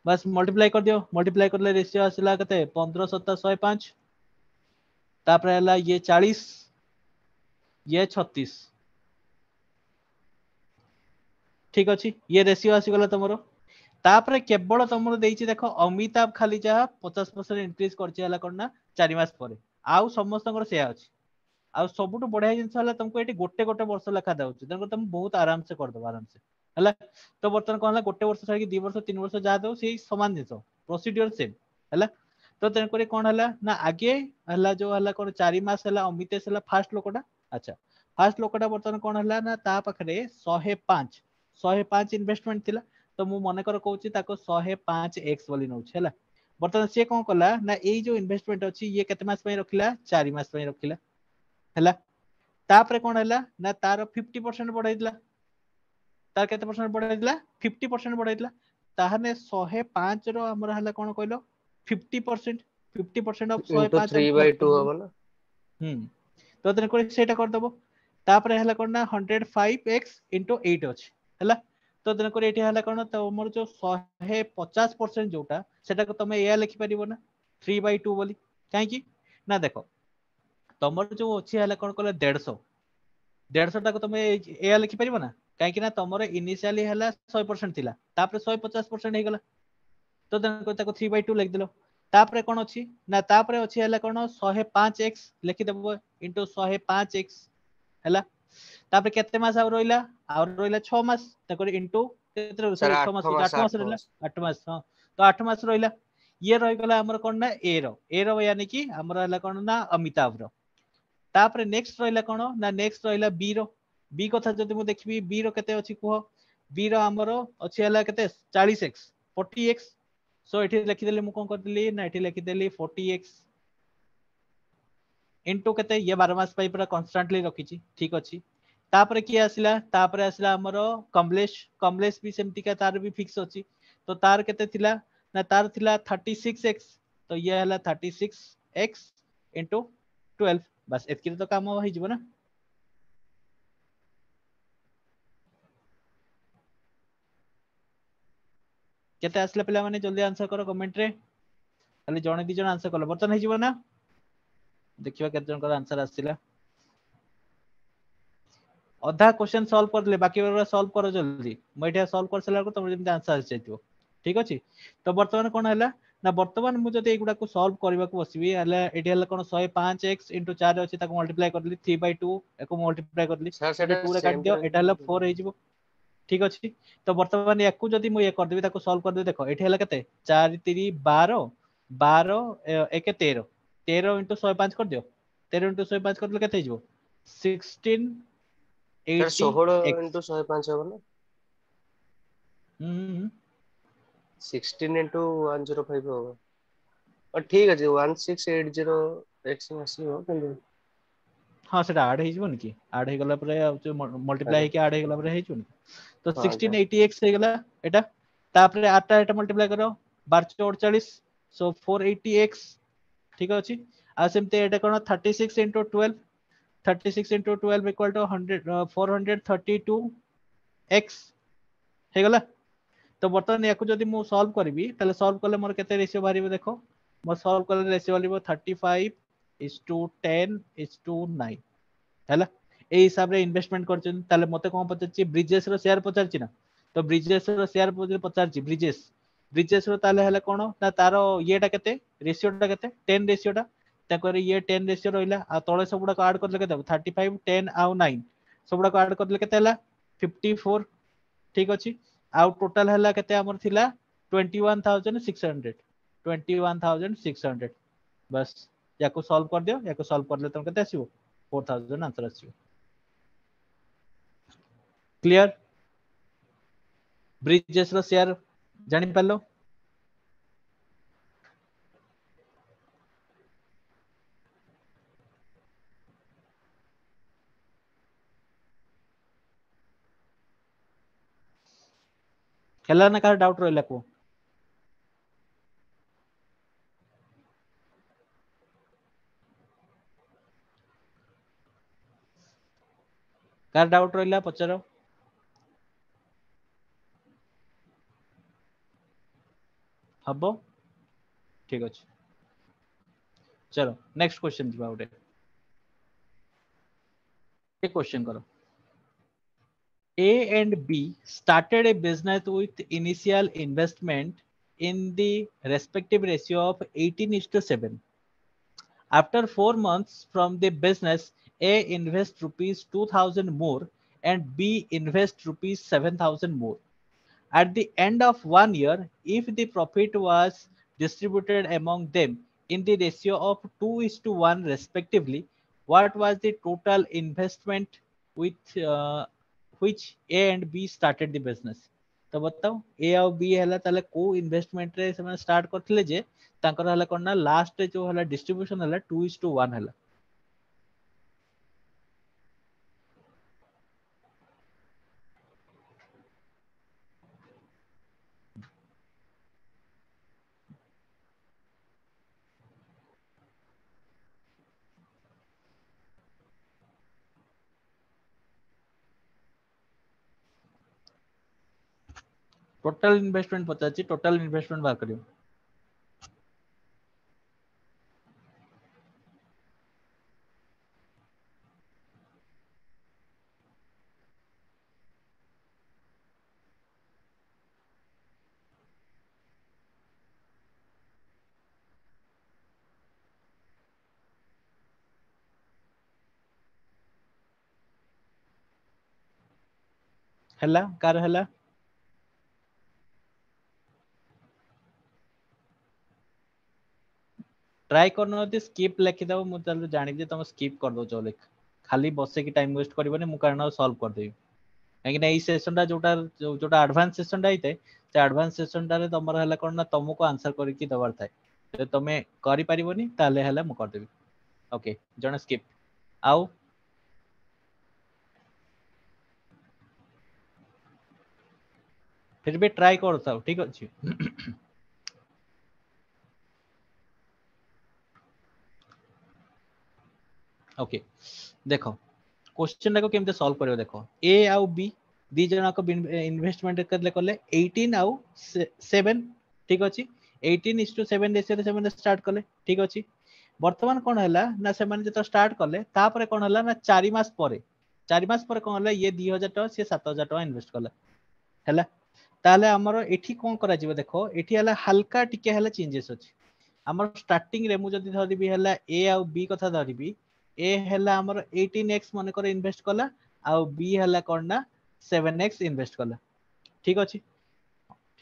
बस मल्टीप्लाई कर दियो मल्टीप्लाई करले रेशियो आसला कते 15 7 105 तापर हला ये 40 ये 36 ठीक अछि ये रेशियो आसी गला तमरो तापर केवल तमरो देइछि देखो अमिताभ खाली जा 50% इंक्रीज करछि हला करना 4 मास परे आउ समस्तଙ୍କର सेया अछि आ सबुटु बढ़िया जिंस हला तुमको एटी गोटे गोटे वर्ष लेखा दाउछि तनको तुम बहुत आराम से कर दो आराम से हला तो बर्तन कोन हला गोटे वर्ष छाडी 2 वर्ष 3 वर्ष जा दो सेही समान जिंस प्रोसीड्यूर सेम हला तो तेन करे कोन हला ना आगे हला जो हला कोन 4 मास हला अमितेश हला फास्ट लोकटा अच्छा फास्ट लोकटा बर्तन कोन हला ना ता पखरे 105 105 इन्वेस्टमेंट थिला तो मु मने कर कहूची ताको 105 एक्स बोली नउछ हला बर्तन से कोन कला ना एई जो इन्वेस्टमेंट अछि ये केते मास पय रखिला 4 मास पय रखिला हला तापर कोन हला ना तार 50% बढ़ाई दिला तार केते परसेंट बढ़ाई दिला 50% बढ़ाई दिला ताहने 105 रो हमर हला कोन कहलो 50% 50% ऑफ into 105 हम प्लस 3/2 हबो ना तो तेन कोन सेटा कर दबो तापर हला कोन ना 105x * 8 अछि हला तो तेन कोन एठी हला कोन तो हमर जो 150% जोटा सेटा को तमे एया लिखि परिबो ना 3/2 बोली काहे की ना देखो तमर जो अछि हला कोन कहला 150 150 टा को तमे एया लिखि परिबो ना काहे की ना तमर इनिशियली हला 100% थिला तापर 150% हे गेला तो तेन को ताको 3/2 लिख देलो तापर कोन अछि ना तापर अछि हला कोन 105x लिखि देबो * 105x हला तापर केते मास आ रोइला 6 मास तकर इनटू केते सर सॉरी 6 8 मास 8 मास मास 8 रहला मास 8 मास हां तो 8 मास रोइला ये रही गला हमर कोन ना ए रो यानी कि हमर हला कोन ना अमिताभ रो तापर नेक्स्ट रहिला कोन ना नेक्स्ट रहिला बी रो बी कथा जदि मु देखबी बी रो केते अछि कुह बी रो हमर अछि हला केते 40x 40x सो एठी लिखि देली मु कोन कर देली ना एठी लिखि देली 40x इनटू केते ये 12 मास पाई पूरा कांस्टेंटली रखिची ठीक अछि तापर की आसला हमर कमलेश कमलेश भी सेमती का तार भी फिक्स अछि तो तार केते थिला ना तार थिला 36x तो ये हला 36x इनटू 12 बस एतकी तो काम हो जिवो ना केते आसला पिला माने जल्दी आंसर करो कमेंट रे खाली जणे दी जण आंसर कलो बर्तन हो जिवो ना देखिबा केते जण कर आंसर आसिला अधा क्वेश्चन सॉल्व कर ले बाकी वाला सॉल्व करो जल्दी मैं एटा सॉल्व कर सला को तुम जेंति आंसर आसी जाइतो ठीक अछि तो वर्तमान कोन हला ना वर्तमान मु जदि एगुडा को सॉल्व करबा को बसिबी हला एटी हला कोन 105x 4 अछि ताको मल्टीप्लाई कर ली 3/2 एको मल्टीप्लाई कर ली सर एटा सेटा 2 रे काट सेम दियो पुरा एटा हला 4 हे जिवो ठीक अछि तो वर्तमान याकू जदि मु ये कर देबी ताको सॉल्व कर दे देखो एठी हला केते 4 3 12 12 1 13 13 into 105 कर दियो 13 into 105 कर ले केते जिवो 16 सर 16 80x into 105 हो ना हम्म 16 into 105 होगा और ठीक अछि 1680x आसीबो किंतु हाँ सेटा ऐड हे जिवो कि ऐड हे गला परे मल्टीप्लाई आगे हे के ऐड हे गला परे हे जिवो तो हाँ सर 1680x हे गला एटा तापरे आटा एटा मल्टीप्लाई करो 1248 सो 480x ठीक अछि आ सेमते एटा कोन 36 into 12 36 into 12 equal to 100 432x हे गला तो बर्तमान याकू जदि मु सॉल्व करबी ताले सॉल्व करले मोर केते रेशियो बारिबो देखो मोर सॉल्व करले रेशियो बारिबो 35:10:9 हैला ए हिसाब रे इन्वेस्टमेंट करछन ताले मते कोन पचछि ब्रिजेस रो शेयर पचारछि ना तो ब्रिजेस रो शेयर पचारछि ब्रिजेस रो ताले हला कोन ना तारो येटा केते रेशियोटा केते 10 रेशियोटा ताकर ये 10 रेशियो रहिला आ तळे सबुडा को ऐड करले केते 35 10 आउ 9 सबुडा को ऐड करले केते हला 54 ठीक अछि आउ टोटल हला केते हमर थिला 21600 21600 बस याको सॉल्व कर दियो याको सॉल्व करले तुम केते आसीबो 4000 आंसर आसीबो क्लियर ब्रिजेस रो शेयर जानि पालो ହେଲା ନା କାହାର डाउट ରହିଲା को कार डाउट ରହିଲା ପଚାର हबो ठीक अछि चलो नेक्स्ट क्वेश्चन दिबा उडे एक क्वेश्चन करो A and B started a business with initial investment in the respective ratio of 18:7. After 4 months from the business, A invests rupees 2000 more and B invests rupees 7000 more. At the end of 1 year, if the profit was distributed among them in the ratio of 2:1 respectively, what was the total investment with which A and B started the business? तो बताओ ए और बी हैला ताले को इन्वेस्टमेंट रे से स्टार्ट करथिले जे तांकर हला कोन लास्ट जो हला डिस्ट्रीब्यूशन हला 2:1 हला टोटल इन्वेस्टमेंट पचाची टोटल इन्वेस्टमेंट बाहर करियो हैला कार हैला ट्राई करनो यदि स्किप लिखि दबो मु ताले जानि जे तुम स्किप कर दो चो लिख खाली बसे की टाइम वेस्ट करबने मु कारण सॉल्व कर देबी काहे कि ए सेशन टा जोटा जोटा एडवांस सेशन टा हिते से एडवांस सेशन टा रे तमर हैला कोन ना तुमको आंसर करके दबार थाए तो तमे करि परिबोनी ताले हैला मु कर देबी ओके जण स्किप आउ फिर भी ट्राई करता ठीक अच्छे ओके देखो क्वेश्चन को केमते सॉल्व करियो देखो ए आउ बी दी जन को इन्वेस्टमेंट करले करले 18 आउ 7 ठीक अछि 18:7 रेशियो रे सेवन स्टार्ट करले ठीक अछि वर्तमान कोन हला ना से माने जतो स्टार्ट करले तापरे कोन हला ना 4 मास पर कोन हला ये 2000 टका से 7000 टका इन्वेस्ट करला हला ताले हमर एठी कोन करा जिवो देखो एठी हला हल्का टिके हला चेंजेस अछि हमर स्टार्टिंग रे मु जदी धरिबी हला ए आउ बी कथा धरिबी ए हला हमर 18x माने कर इन्वेस्ट करला आउ बी हला कोन ना 7x इन्वेस्ट करला ठीक अछि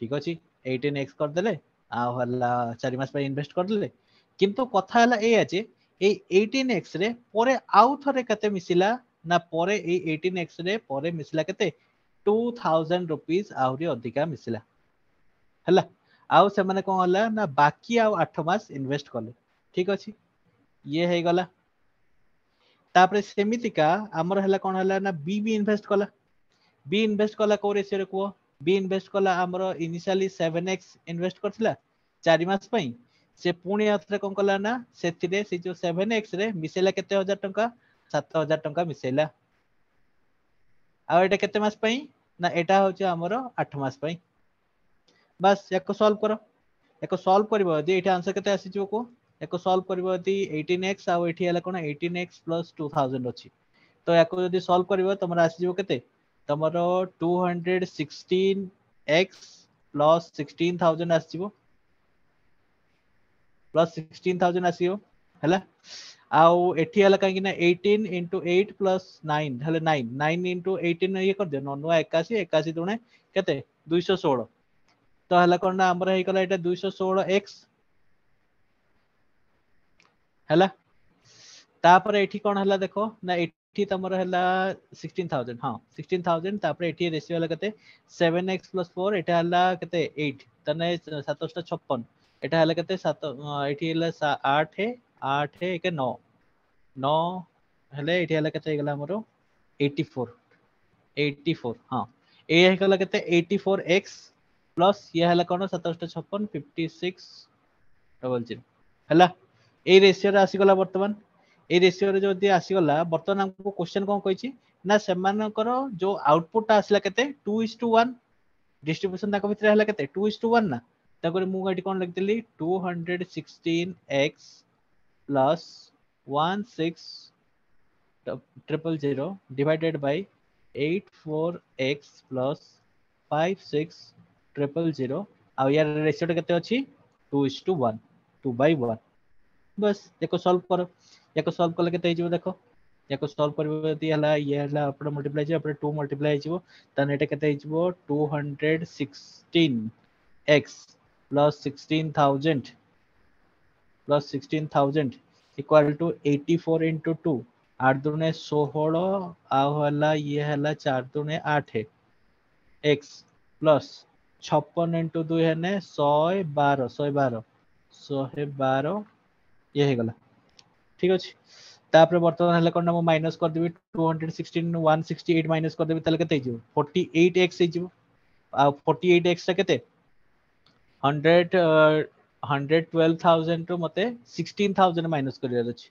18x कर देले आ हला 4 मास पे इन्वेस्ट कर देले किंतु कथा हला ए अछि ए 18x रे परे आउ थरे कते मिसिला ना परे ए 18x रे परे मिसिला कते 2000 रुपीस आउरी अधिका मिसिला हला आउ से माने कोन हला ना बाकी आउ 8 मास इन्वेस्ट करले ठीक अछि ये हे गला तापरे सेमितिका हमर हला कोन हला ना बी इन्वेस्ट कला को रेशियो रे को बी इन्वेस्ट कला हमर इनिशियली 7x इन्वेस्ट करथिला 4 मास पई से पुणी आथरे कोन कला ना सेथिरे से जो 7x रे मिसेला केते हजार टंका 7000 टंका मिसेला आ एटा केते मास पई ना एटा होचे हमर 8 मास पई बस एको सॉल्व करो एको सॉल्व करबो यदि एटा आंसर केते आसी जो को एको सॉल्व करबो यदि 18x आ एठी हला कोन 18x + 2000 अछि तो एको यदि सॉल्व करबो तमरा आसी जो केते तमरो 216x + 16000 आसीबो प्लस 16000 आसीबो हला आउ एठी हला काहे कि ना 18 * 8 + 9 हले 9 9 * 18 ये कर दे 9 81 81 दुणे केते 216 तो हला कोन ना हमरा हे कला एटा 216x हला तापर एठी कोन हला देखो ना एठी तमर हला 16000 हां 16000 तापर एठी रेशियो हला कते 7x + 4 एटा हला कते 8 तने 756 एटा हला कते 7 एठी हला 8 8 1 9 9 हले एठी हला कते गला हमरो 84 84 हां ए हे गला कते 84x प्लस ये हला कोन 756 56 डबल 0 हला ए रेशियो रे आसी गला वर्तमान ए रेशियो रे जदी आसी गला वर्तमान हमको क्वेश्चन कोन कहिछि ना सेमानकर जो आउटपुट आसला केते 2:1 डिस्ट्रीब्यूशन ताको भितर हला केते 2:1 ना ताको मु गाडी कोन लिख देली 216x plus 16000 divided by 84x plus 56000 आ यार रेशियो केते अछि 2:1 2/1 बस एको सॉल्व करो एको सॉल्व करले केते हिजो देखो एको सॉल्व करबो यदि हला ये हला अपन मल्टीप्लाई जे अपन 2 मल्टीप्लाई हिजो तने एटा केते हिजो 216x plus 16000 equal to 84 into 2 8 दुने 16 आ हला ये हला 4 दुने 8 x plus 56 into 2 है 112 ये हे गला ठीक अछि तापर वर्तमान हला कोन हम माइनस कर देबी 216 168 माइनस कर देबी तले केते हिजो 48x हिजो आ 48x ता केते 100 112,000 मते 16,000 माइनस करियर अछि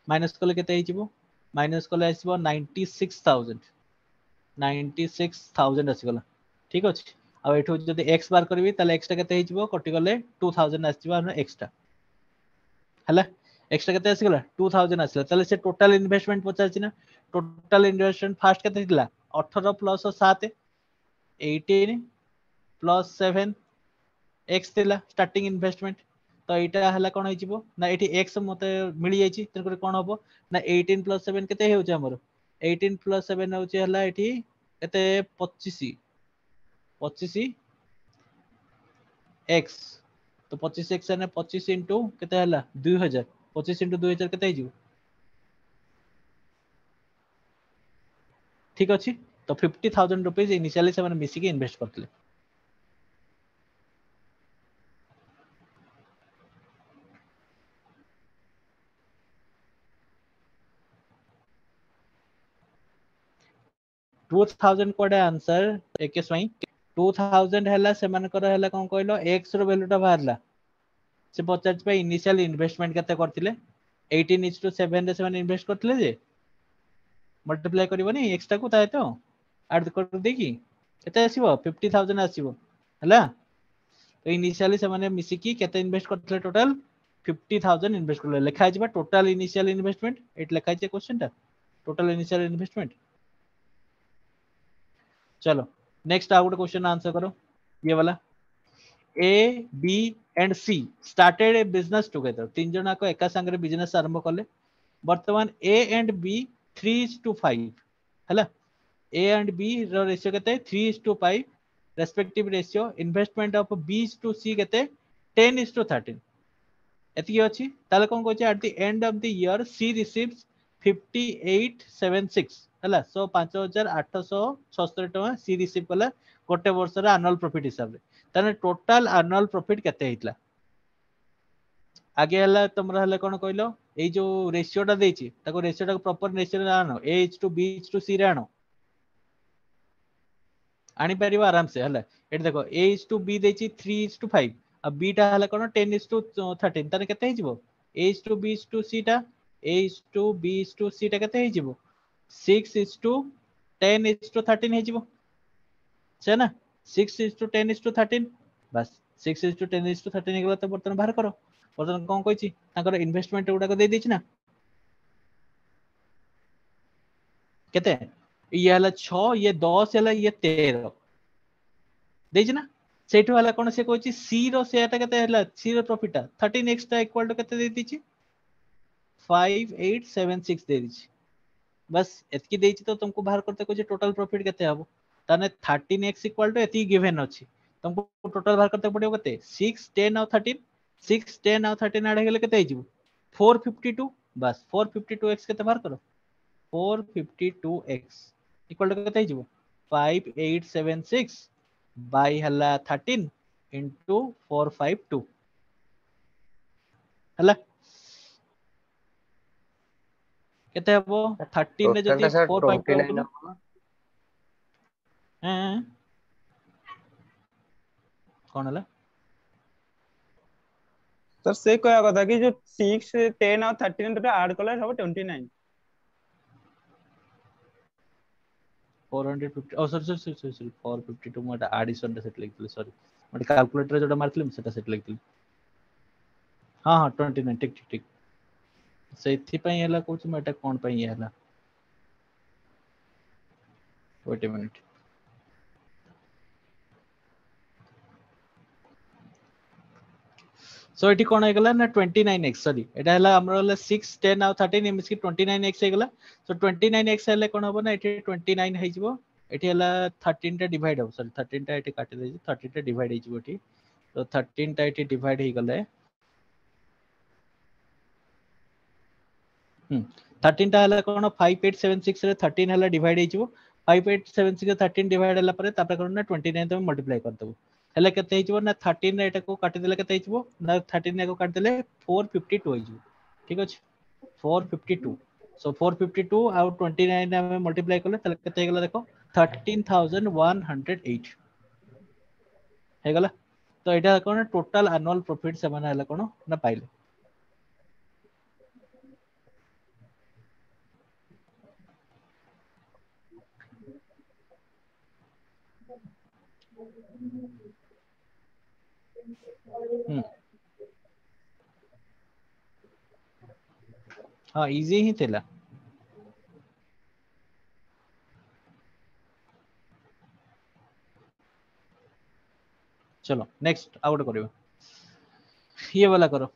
माइनस कले केते हिजो माइनस कले आसीबो 96,000 आसी गला ठीक अछि आ एठो जदी x बार करबी तले x ता केते हिजो कटि गले 2000 आसीबो हम x ता हला एक्स्ट्रा केते आसी गला 2000 आसीला तले से टोटल इन्वेस्टमेंट पचाछि ना टोटल इन्वेस्टमेंट फास्ट केते दिला 18 + 7 18 + 7 x दिला स्टार्टिंग इन्वेस्टमेंट तो एटा हला कोन हिजिबो ना एठी x मते मिली जायछि तन कोन हबो ना 18 + 7 केते हेउछ हमर 18 + 7 हेउछ हला एठी केते 25 x तो 25 x ने 25 इंटू केते हला 2000 25 इंटू 2000 केते हिजु ठीक अछि तो 50,000 रुपीस इनिशियली से माने मिसी के इन्वेस्ट करथले 2000 कोडे आंसर एके स्वई 2000 हला से माने कर हला कोन कहलो x रो वैल्यू टा बाहरला से पचास पे इनिशियल इन्वेस्टमेंट केते करथिले 18:7 रे से माने इन्वेस्ट करथिले जे मल्टीप्लाई करबनी x टा को ताए तो ऐड कर देकी केते आसीबो 50,000 आसीबो हला तो इनिशियली से माने मिसी की केते इन्वेस्ट करथिले टोटल 50,000 इन्वेस्ट करले लिखा आइबा टोटल इनिशियल इन्वेस्टमेंट एट लिखा आइछे क्वेश्चन टा टोटल इनिशियल इन्वेस्टमेंट चलो नेक्स्ट आ गुड क्वेश्चन आंसर करो ये वाला A B and C started a business together तीन जना को एका संगे बिजनेस आरंभ कले वर्तमान ए एंड बी 3:5 हला ए एंड बी रो रेशियो केते 3:5 respective ratio investment of B to C केते 10:13 एति अछि ताले कोन कहै छै at the end of the year C receives 5876 हला सो 5876 टका सी रिसीव कला गोटे वर्ष रे एनुअल प्रॉफिट हिसाब रे ताने टोटल एनुअल प्रॉफिट केते हितला आगे हला तमरा हला कोन कहलो ए जो रेशियो टा देछि ताको रेशियो टा प्रॉपर रेशियो रे आनो A is to B is to C रे आनो आनी परिबो आराम से हला एट देखो ए इज टू बी देछि 3:5 अब बी टा हला कोन 10:13 ताने केते हिजबो A is to B is to C टा A is to B is to C टा केते हिजबो 6:10:13 हिजबो छै ना 6:10:13 बस 6:10:13 हेगला तो बर्तन बाहर करो बर्तन कोन कहछि ताकर इन्वेस्टमेंट गुडा को दे देछि ना केते ये हला 6 ये 10 हला ये 13 देछि ना सेठो हला कोन से कहछि सी रो सेटा केते हला सी रो प्रॉफिट 13x टा इक्वल टू केते दे दिछि 5876 दे दिछि बस एतकी देछि तो तुमको बाहर करते कहछि टोटल प्रॉफिट केते हबो ताने 13x इक्वल टू एती गिवन अछि तुमको टोटल बाहर करते पड़ियो केते 6 10 और 13 6 10 और 13 ऐड हेले केते हिजबो 452 बस 452x केते बाहर करो 452x इक्वल टू केते हिजबो 5876 बाय हला 13 into 452 हला केते हबो 13 रे टोटल जदी टा सर 452 29 बोलो हबो हैं कोन हला सर से कहया कथा कि जो 6 10 और 13 रे ऐड कले सब 29 450 ओ सॉरी 452 मोटा एडिशन रे सेट लिखली सॉरी मोटे कैलकुलेटर जोटा मारथिलि सेटा सेट लिखली हां हां 29 ठीक ठीक ठीक सेथि पई हला कहूछ मैं एटा कोन पई हला वेट अ मिनिट सो एटी कोन हेगला ना 29x सॉरी एटा हला हमर हला 6 10 और 13 एमस की 29x हेगला सो 29x हेले कोन होबो ना एटी 29 हेजिबो एटी हला 13 टा डिवाइड हो सॉरी 13 टा एटी काटि दे 13 टा डिवाइड हेजिबो एटी तो 13 टा एटी डिवाइड हे गले 13 टा हला कोन 5876 रे 13 हला डिवाइड हेजिबो 5876 रे 13 डिवाइड हला परे तापर कोन ना 29 तो मल्टीप्लाई कर दबो हेले केते हिजबो ना 13 रे एटा को काटि देले केते हिजबो ना 13 को काटि देले 452 हिजबो ठीक अछि 452 सो 452 आउट 29 में मल्टीप्लाई करले तले केते हेगला देखो 13108 हेगला तो एटा कोन टोटल एनुअल प्रॉफिट से माने हला कोन ना पाइले हाँ इजी ही थिला चलो नेक्स्ट आउट करियो ये वाला करो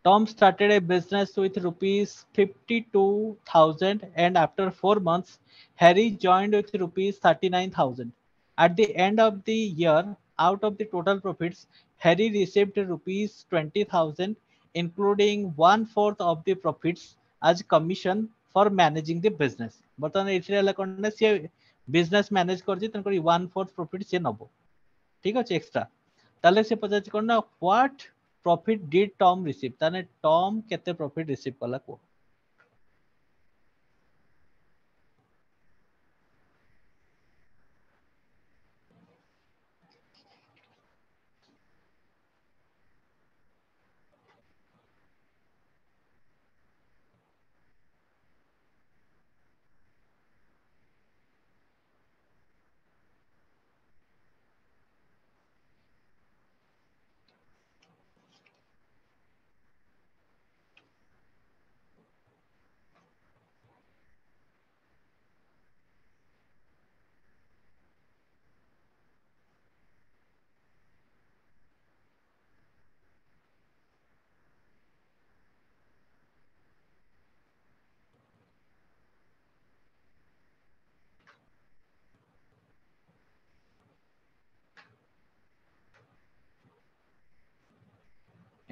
Tom started a business with rupees 52,000 and after 4 months Harry joined with rupees 39,000. At the end of the year, out of the total profits, Harry received rupees 20,000 including 1/4 of the profits as commission for managing the business. बर्तमान एथिरे हला कोन ना से बिजनेस मैनेज करछि तनकर 1/4 प्रॉफिट से नबो ठीक अछि एक्स्ट्रा ताले से पचाछि कोन ना what profit did Tom receive ताने टॉम केते प्रॉफिट रिसीव कला को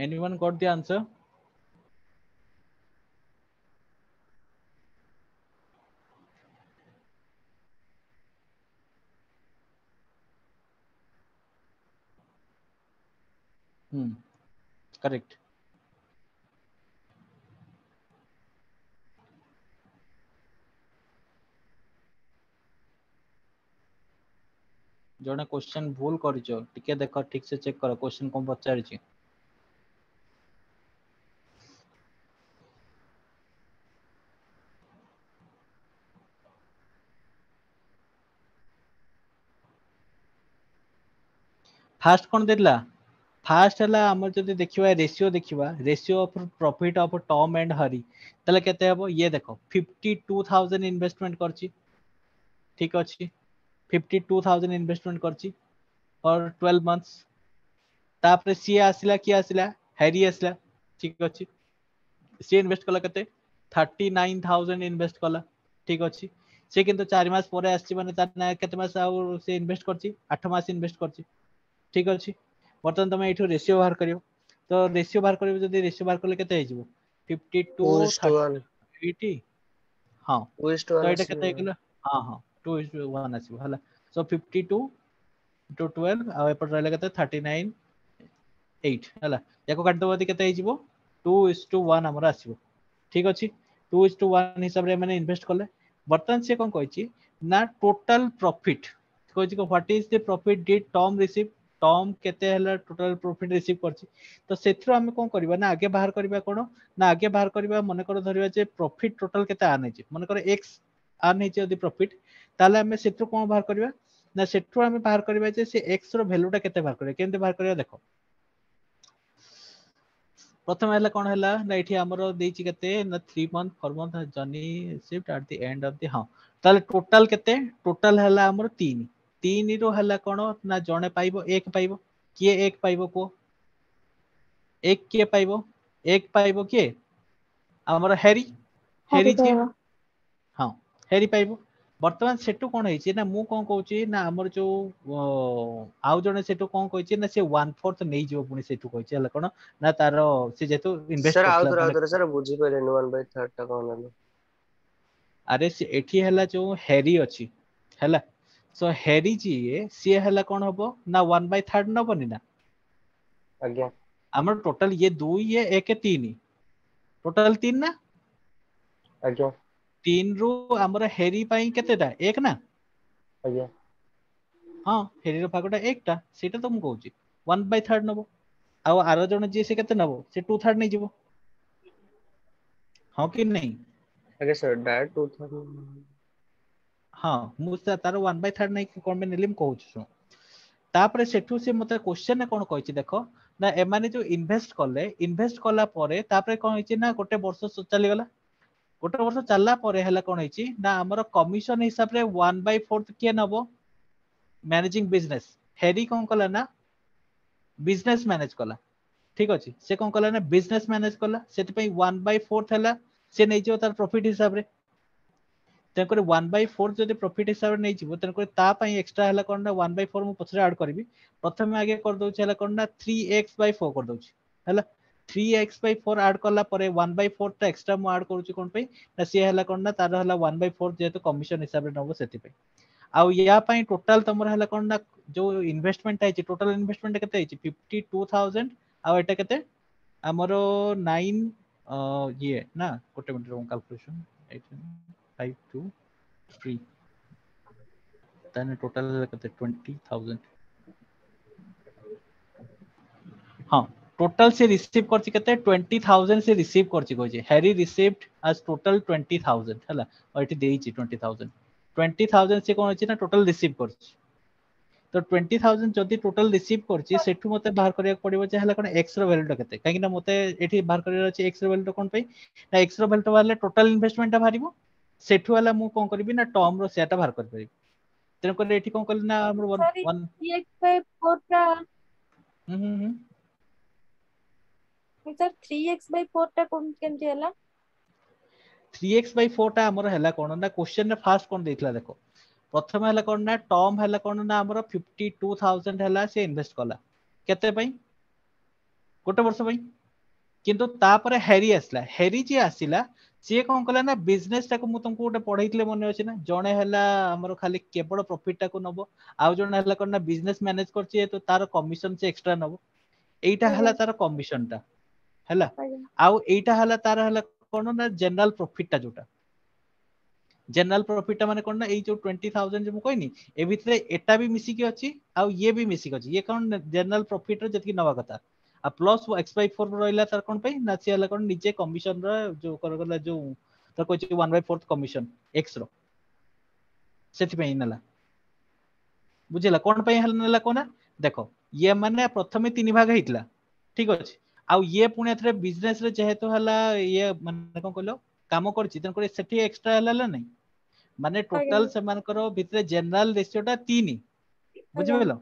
anyone got the answer correct जोने क्वेश्चन भूल करजो टिके देखो ठीक से चेक करो क्वेश्चन कोन पचारि छी फास्ट कोन देला फास्ट हला हमर जदि देखिबा ratio of profit of Tom and Hari तले केते हबो ये देखो 52,000 इन्वेस्टमेंट करची ठीक अछि 52,000 इन्वेस्टमेंट करची फॉर 12 मंथ्स तापर सी आसिला की आसिला हैरी आसिला ठीक अछि सी इन्वेस्ट कला केते 39,000 इन्वेस्ट कला ठीक अछि से किंतु 4 मास परे आछि माने ता केते मास आ से इन्वेस्ट करची 8 मास इन्वेस्ट करची ठीक अछि बर्तन तुम एठो रेशियो बाहर करियो तो रेशियो बाहर करियो जदी रेशियो बाहर करले केते आइजबो 52 30 हां तो एटा केते गेला हां हां 2:1 आसीबो हला सो 52 to 12 आ एपर रहले केते 39 8 हला याको काट दबो केते आइजबो 2:1 हमर आसीबो ठीक अछि 2:1 हिसाब रे माने इन्वेस्ट करले बर्तन से कोन कहछि ना टोटल प्रॉफिट कहछि को what is the profit did Tom receive Tom केते हला टोटल प्रॉफिट रिसीव करछि तो सेथरो हम कोन करबा ना आगे बाहर करबा कोन ना आगे बाहर करबा मने कर धरिबा जे प्रॉफिट टोटल केते आनै छै मने कर x आनै छै यदि प्रॉफिट ताले हम सेथरो कोन बाहर करबा ना सेथरो हम बाहर करबा जे से x रो वैल्यूटा केते बाहर करबा केते बाहर करबा देखो प्रथम हला कोन हला ना एठी हमरो देछि केते ना 3 month 4 month journey shift eight the end of the हां ताले टोटल केते टोटल हला हमरो 3 रो हला कोन ना जणे पाइबो 1 पाइबो किए 1 पाइबो को 1 किए पाइबो 1 पाइबो किए हमरो हेरी जी हां हेरी पाइबो वर्तमान सेटू कोन होई छी ना मु कोन कहू छी ना हमर जो आउ जणे सेटू कोन कहै छी ना से 1/4 नै जिवो पुनी सेटू कहै छी हला कोन ना तारो से जेतु इन्वेस्ट सर करथला आउतर सर बुझी परेन 1/3 टा कोन हलो अरे से एठी हला जो हेरी अछि हला सो हेरी जी सी हला कोन हबो ना 1/3 न बनी ना आज्ञा हमर टोटल ये 2 ये 1 3 टोटल 3 ना आज्ञा 3 रु हमर हेरी पई केतेटा 1 ना आज्ञा हां हेरी रो भागटा 1 टा सेटा तो मु कहूची 1/3 नबो आ आरो जण जे से केते नबो से 2/3 नै जिवो हां कि नहीं आज्ञा सर डायरेक्ट 2/3 हां मु तार 1/3 नै कोन में नेलिम कहूची सु तापरे सेठू से मते क्वेश्चन कोन कहछि देखो ना एमाने जो इन्वेस्ट कला परे तापरे कोन होइछि ना गोटे वर्ष चली गला गोटे वर्ष चलला परे हला कोन होइछि ना हमर कमिशन हिसाब रे 1/4 के नबो मैनेजिंग बिजनेस हेरी कोन कला ना बिजनेस मैनेज कला ठीक अछि से कोन कला ना बिजनेस मैनेज कला सेति पई 1/4 हला से नै जो तार प्रॉफिट हिसाब रे तेकर 1/4 जदि प्रॉफिट हिसाब रे नै जिवो तेकर ता पई एक्स्ट्रा हला कोन ना 1/4 मु पछरे ऐड करबी प्रथमे आगे कर दउछ हला कोन ना 3x/4 कर दउछ हला 3x/4 ऐड करला परे 1/4 ता एक्स्ट्रा मु ऐड करूची कोन पई ना से हला कोन ना तार हला 1/4 जेतो कमिशन हिसाब रे नबो सेति पई आउ या पई टोटल तमर हला कोन ना जो इन्वेस्टमेंट आइची टोटल इन्वेस्टमेंट केते आइची 52000 आउ एटा केते हमरो 9 ये ना गोटे मिनट रो कैलकुलेशन 8253 ताने टोटल केते 20000 हां टोटल से रिसीव करछि केते 20000 से रिसीव करछि कोजे हैरी रिसीव्ड एज टोटल 20000 हला और एटी देइछि 20000 से कोन अछि ना टोटल रिसीव करछि तो 20000 जदि टोटल रिसीव करछि सेठु मते बाहर करिया पड़िबो जे हला कोन x रो वैल्यू केते काहे कि ना मते एठी बाहर करिया अछि x रो वैल्यू कोन पई ना x रो वैल्यू वाले टोटल इन्वेस्टमेंट ता बाहरिबो सेठु वाला मु कोन करबी ना टर्म रो शेयर ता बाहर कर परिबी तेन कर एठी कोन करली ना हमर 1 3x/4 टा हम सर 3x/4 टा कोन केमति हला 3x/4 टा हमर हला कोन ना क्वेश्चन ने फास्ट कोन देथिला देखो प्रथम हला कोन ना टर्म हला कोन ना हमर 52000 हला से इन्वेस्ट कला केते पई गोटे वर्ष पई किंतु तापरे हैरी आसला हैरी जे आसिला से कोन कला ना बिजनेस टा को मु तुमको गोटे पढैथिले मने अछि ना जणे हला हमर खाली केवल प्रॉफिट टा को नबो आउ जणे हला कोन ना बिजनेस मैनेज करछि तो तार कमिशन से एक्स्ट्रा नबो एटा हला तार कमिशन टा हला आउ एटा हला तार हला कोन ना जनरल प्रॉफिट टा जोटा जनरल प्रॉफिट टा माने कोन ना ए जो 20000 जे मु कहनी ए भितरे एटा भी मिसी के अछि आउ ये भी मिसी के अछि ये कोन जनरल प्रॉफिट रे जति नवा कथा आ प्लस x/4 रहला तार कोन पई ना से हला कोन निजे कमिशन रो जो कर गला जो त कोइ 1/4 कमिशन x रो सेति पई नला बुझिला कोन पई हल नला कोना देखो ये माने प्रथमे तीन भाग हेतला ठीक अछि आउ ये पुणे थरे बिजनेस रे जेहेतु हला ये माने कोन कहलो काम करछि तन करे सेठी एक्स्ट्रा हला नै माने टोटल समान करो भितरे जनरल रेशियो टा 3 बुझिबेलो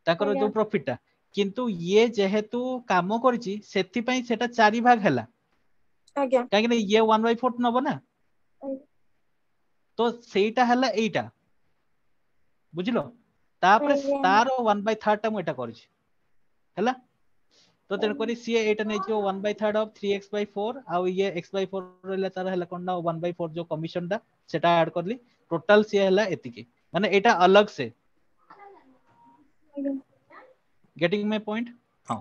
ताकर जो प्रॉफिट टा किंतु ये जेहेतु काम करछि सेति पई सेटा 4 भाग हला आज्ञा काहे कि ये 1/4 नबो ना तो सेटा हला एटा बुझिलो तापर तार 1/3 टा मु एटा करछि हला तो तेन करी सी एटा नै जो 1/3 ऑफ 3x/4 आ ये x/4 रहला तार हला कोन ना 1/4 जो कमिशन टा सेटा ऐड करली टोटल सी हला एतिकी माने एटा अलग से गेटिंग माय पॉइंट हां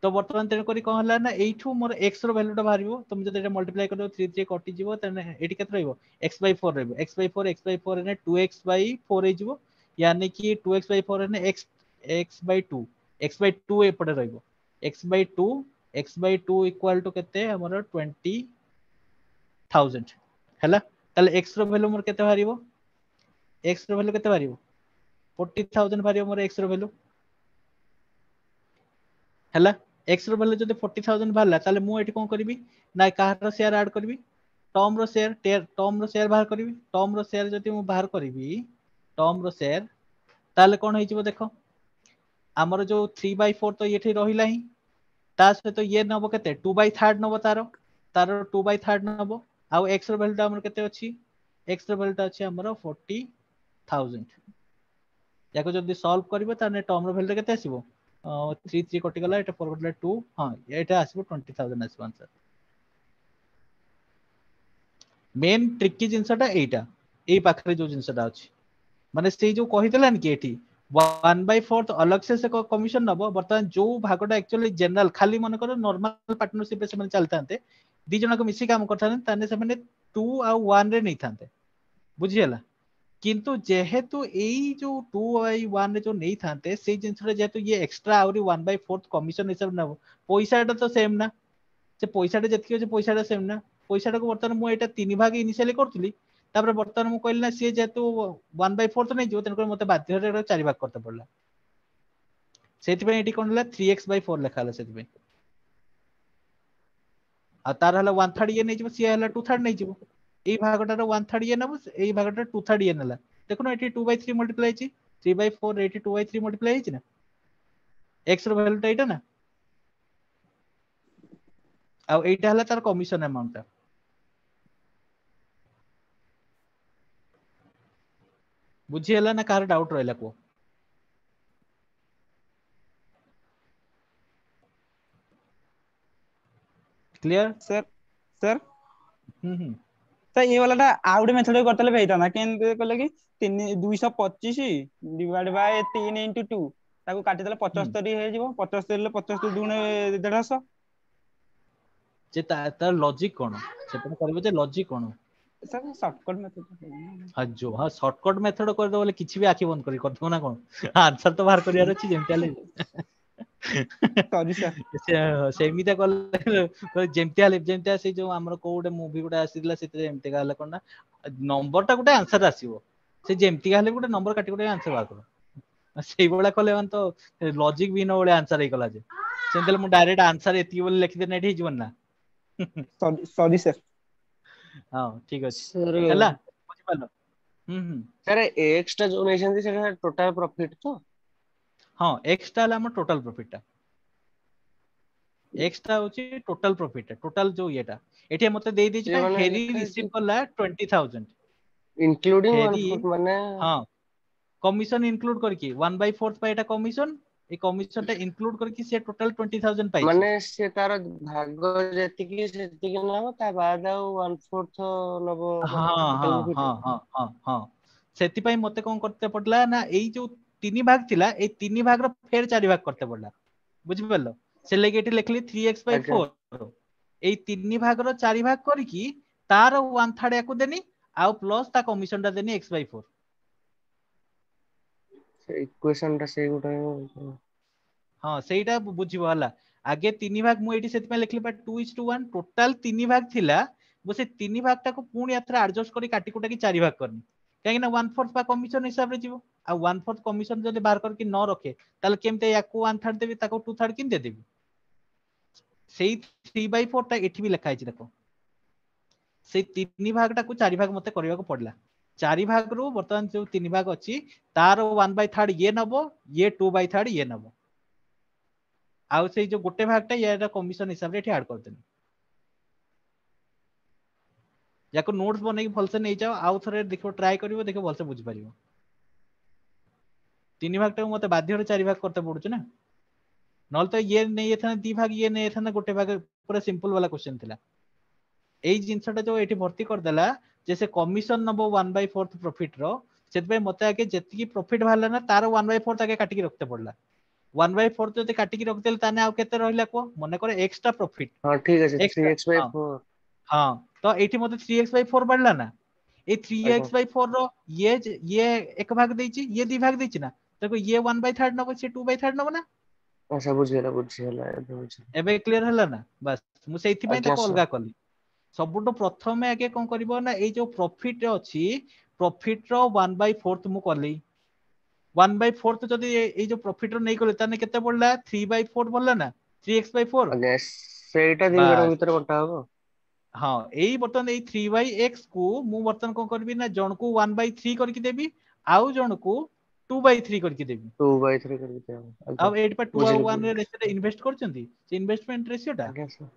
तो वर्तमान तेन करी कोन हला ना एठू मोर x रो वैल्यू टा बाहरिबो तुम जदि एटा मल्टीप्लाई करो 3 3 कटि जिवो तने एटी केत रहइबो x/4 रहइबो x/4 ने 2x/4 हे जिवो यानी कि 2x/4 ने x/2 x/2 एपटे रहइबो x/2 equal to केते हमर 20000 हैला ताले x रो वैल्यू मोर केते बाहरिबो x रो वैल्यू केते बाहरिबो 40000 बाहरिबो मोर x रो वैल्यू हैला x रो वैल्यू जदि 40000 बाहरला ताले मु एठी कोन करबी ना कार शेयर ऐड करबी टर्म रो शेयर बाहर करबी टर्म रो शेयर जदि मु बाहर करबी टर्म रो शेयर ताले कोन होई जिवो देखो हमर जो 3/4 तो येठी रहिला ही ता सहित ये नबो केते 2/3 नबो तार 2/3 नबो आउ x रो वैल्यू हमर केते अछि x रो वैल्यू अछि हमर 40000 याको जदि सॉल्व करबे ताने टर्म रो वैल्यू केते आसीबो 3 3 कटि गला एटा 4 कटला 2 हां एटा आसीबो 20000 आसीबो आंसर मेन ट्रिकी जिंसटा एटा एई पाखरे जो जिंसटा अछि माने से जो कहितलान कि एठी 1/4 अलग से कमिशन नबो बर्तमान जो भागटा एक्चुअली जनरल खाली मन करो नॉर्मल पार्टनरशिप से मन चलतांते दी जन को मिसी काम करथान ताने से माने 2 आ 1 रे नै थांते बुझियला किंतु जेहेतु एई जो 2/1 रे जो नै थांते से जिंसटा जेहेतु ये एक्स्ट्रा आउरी 1/4 कमिशन हिसाब नबो पैसाटा तो सेम ना से पैसाटा जति के पैसाटा सेम ना पैसाटा को बर्तमान मु एटा 3 भाग इनिशियली करथुली तापर बर्तमान मु कहली ना से जेहेतु 1/4 तो नै जो तेन मते बाध्य रे 4 भाग करते पड़ला सेति पे एटी कोन हला 3x/4 लेखा हला सेति पे आ तार हला 1/3 ये नै जिवो सी हला 2/3 नै जिवो एई भागटा रो 1/3 ये नबो एई भागटा 2/3 ये नला देखो एटी 2/3 मल्टीप्लाई छि 3/4 एटी 2/3 मल्टीप्लाई छि ना x रो वैल्यू टा एटा ना आ एटा हला तार कमिशन अमाउंट टा बुझी हला ना कार डाउट रहला को क्लियर सर सर हम्म तो ये वाला आउ गोटे मेथड करतले भेइताना केन कहले कि 225 डिवाइड बाय 3 into 2 ताको काटी देले 75 हे जिवो 75 ले 75 दुने 150 जे तार लॉजिक कोन सेपन करबे जे लॉजिक कोन सर शॉर्टकट मेथड हाँ जो हाँ शॉर्टकट मेथड कर दो बोले किछि भी आखि बंद करी कर दो ना कोन आंसर तो बाहर करियार अछि जेमति आले सॉरी सर सेमिता कल जेमतिया से जो हमर को गोटे मूवी गोटे आसीला सेते जेमति गाला कोन ना नंबर टा गोटे आंसर आसीबो से जेमति गाले गोटे नंबर काटी गोटे आंसर बात करो सेई बळा कले मान तो लॉजिक भी न बोले आंसर हे कला जे सेंतले मु डायरेक्ट आंसर एति बोले लिखि दे नेठी जीवन ना सॉरी सर हां ठीक अछि सर हला बुझि पालो सर एक्स टा जो नेशन से टोटल प्रॉफिट तो हाँ एक्स टा हला हमर टोटल प्रॉफिट टा एक्स टा होची टोटल प्रॉफिट टोटल जो येटा एठी मते दे दै ये छै माने फेरी लिखा रिसीव है करला 20000 इंक्लूडिंग वन फेरी फुट माने हाँ कमीशन इंक्लूड करके 1/4 पे एटा कमीशन ए कमीशन टा इंक्लूड करके से टोटल 20000 पाइछि माने से तार भाग जेतिकी सेतिकी नहो ता बाद आ 1/4 नबो हाँ माने हाँ टोटल प्रॉफिट हाँ हाँ हाँ हाँ सेति पई मते कोन करते पडला ना एई जो तीन भाग थिला ए तीन भाग रो फेर चारि भाग करते पडला बुझि परलो से लेके एठी लिखली आज्ञा 3x/4 एई तीन भाग रो चारि भाग करकी तार 1/3 याकू देनी आउ प्लस ता कमीशन टा देनी x/4 से इक्वेशन टा से गुटा हाँ सेटा बुझिबो हला आगे तीन भाग मु एठी सेति पे लिखली बा 2:1 टोटल तीन भाग थिला वो से तीन भाग टा को पुणी यात्रा एडजस्ट करी काटी कुटा की चारि भाग करनी काहे ना 1/4 पा कमीशन हिसाब रे जीवो आ 1/4 कमीशन जदि बाहर करके न रखे ताले केमते याकू 1/3 देबी ताको 2/3 किन दे देबी सेई 3/4 टा एठी भी लिखा है देखो से तीन भाग टा को चारि भाग मते करबा को पड़ला चारि भाग रो वर्तमान जो तीन भाग अछि तार 1/3 ये नबो ये 2/3 ये नबो आउ से जो गोटे भागटा या कमीशन हिसाब रे ऐड कर देनी याको नोट्स बनै भलसे नै जाओ आउ थरे देखो ट्राई करिवो देखो भलसे बुझि परिवो तीन भागटा मते बाध्य रे चारि भाग करते पडुछ ना नल तो ये नै एथना दी भाग ये नै एथना गोटे भाग पूरा सिंपल वाला क्वेश्चन थिला एई जिंसटा जो एठी भर्ती कर देला जैसे कमीशन नबो 1/4 प्रॉफिट रो सेत पे मते आके जेतिकी प्रॉफिट भाला ना तार 1/4 आके काटी के रखते पडला 1/4 जदि काटी के रख देल ताने आउ केते रहला को मने करे एक्स्ट्रा प्रॉफिट हां ठीक है एक्स्ट्रा हां 3x/4 हां तो एठी मते 3x/4 बढ़ला ना ए आज्ञा 3x/4 रो ये एक भाग देछि ये दी भाग देछि ना देखो ये 1/3 नबो से 2/3 नबो ना अच्छा बुझियला एबे क्लियर हला ना बस मु सेति पई आज्ञा ताको सर अलगा कली सबुटो प्रथमे आगे कोन करबो ना ए जो प्रॉफिट अछि प्रॉफिट रो 1/4 मु करली 1/4 जदि ए जो प्रॉफिट रो नै करले ताने केते पड़ला 3/4 पड़ला ना 3x/4 आज्ञा सेटा दी भाग बस भीतर बटा हो हाँ एई बर्तन एई 3/x को मु बर्तन कोन करबी ना जण को 1/3 करके देबी आउ जण को 2/3 करके देबी 2/3 कर देते हो आज्ञा अब एट पर 2 और बुझिल 1 रे रेशियो रे इन्वेस्ट करचंती से इन्वेस्टमेंट रेशियो टा आज्ञा सर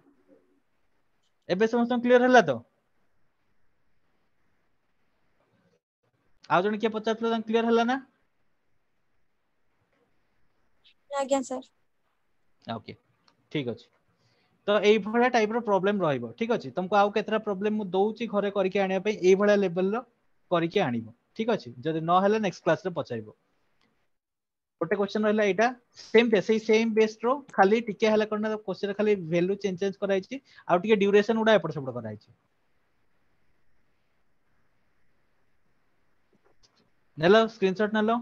एबे समस्त क्लियर हला तो आउ जण के पचातला तां क्लियर हला ना आज्ञा सर ओके ठीक अछि तो एई भळा टाइप रो प्रॉब्लम रहइबो ठीक अछि तुमको आउ केतरा प्रॉब्लम मु दउची घरे करके आनिया पे एई भळा लेवल रो करके आनिबो ठीक अछि जदि न हला नेक्स्ट क्लास रे पचाइबो गोटे क्वेश्चन रहला एटा सेम बेस रो खाली टिके हला करना क्वेश्चन खाली वैल्यू चेंज कराई छी आउ टिके ड्यूरेशन उडा एपड़ सेपड़ कराई छी नेलो स्क्रीनशॉट नेलो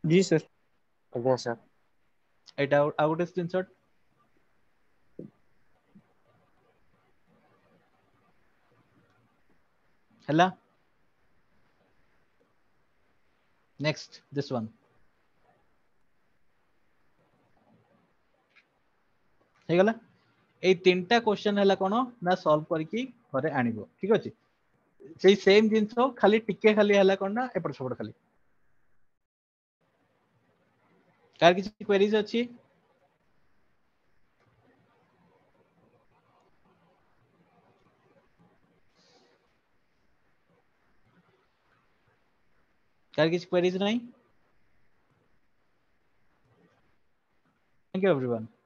जी सर आज्ञा सर एटा आउ गोटे स्क्रीनशॉट हला नेक्स्ट दिस वन हे गला ए तीनटा क्वेश्चन हला कोन ना सॉल्व करके घरे आनिबो ठीक अछि सेही सेम जिंसो खाली टिके खाली हला कोन ना एपड़ सेपड़ खाली कार किछि क्वेरीज अछि କାହାର କିଛି କ୍ୱେରିଜ୍ ନାହିଁ? Thank you everyone.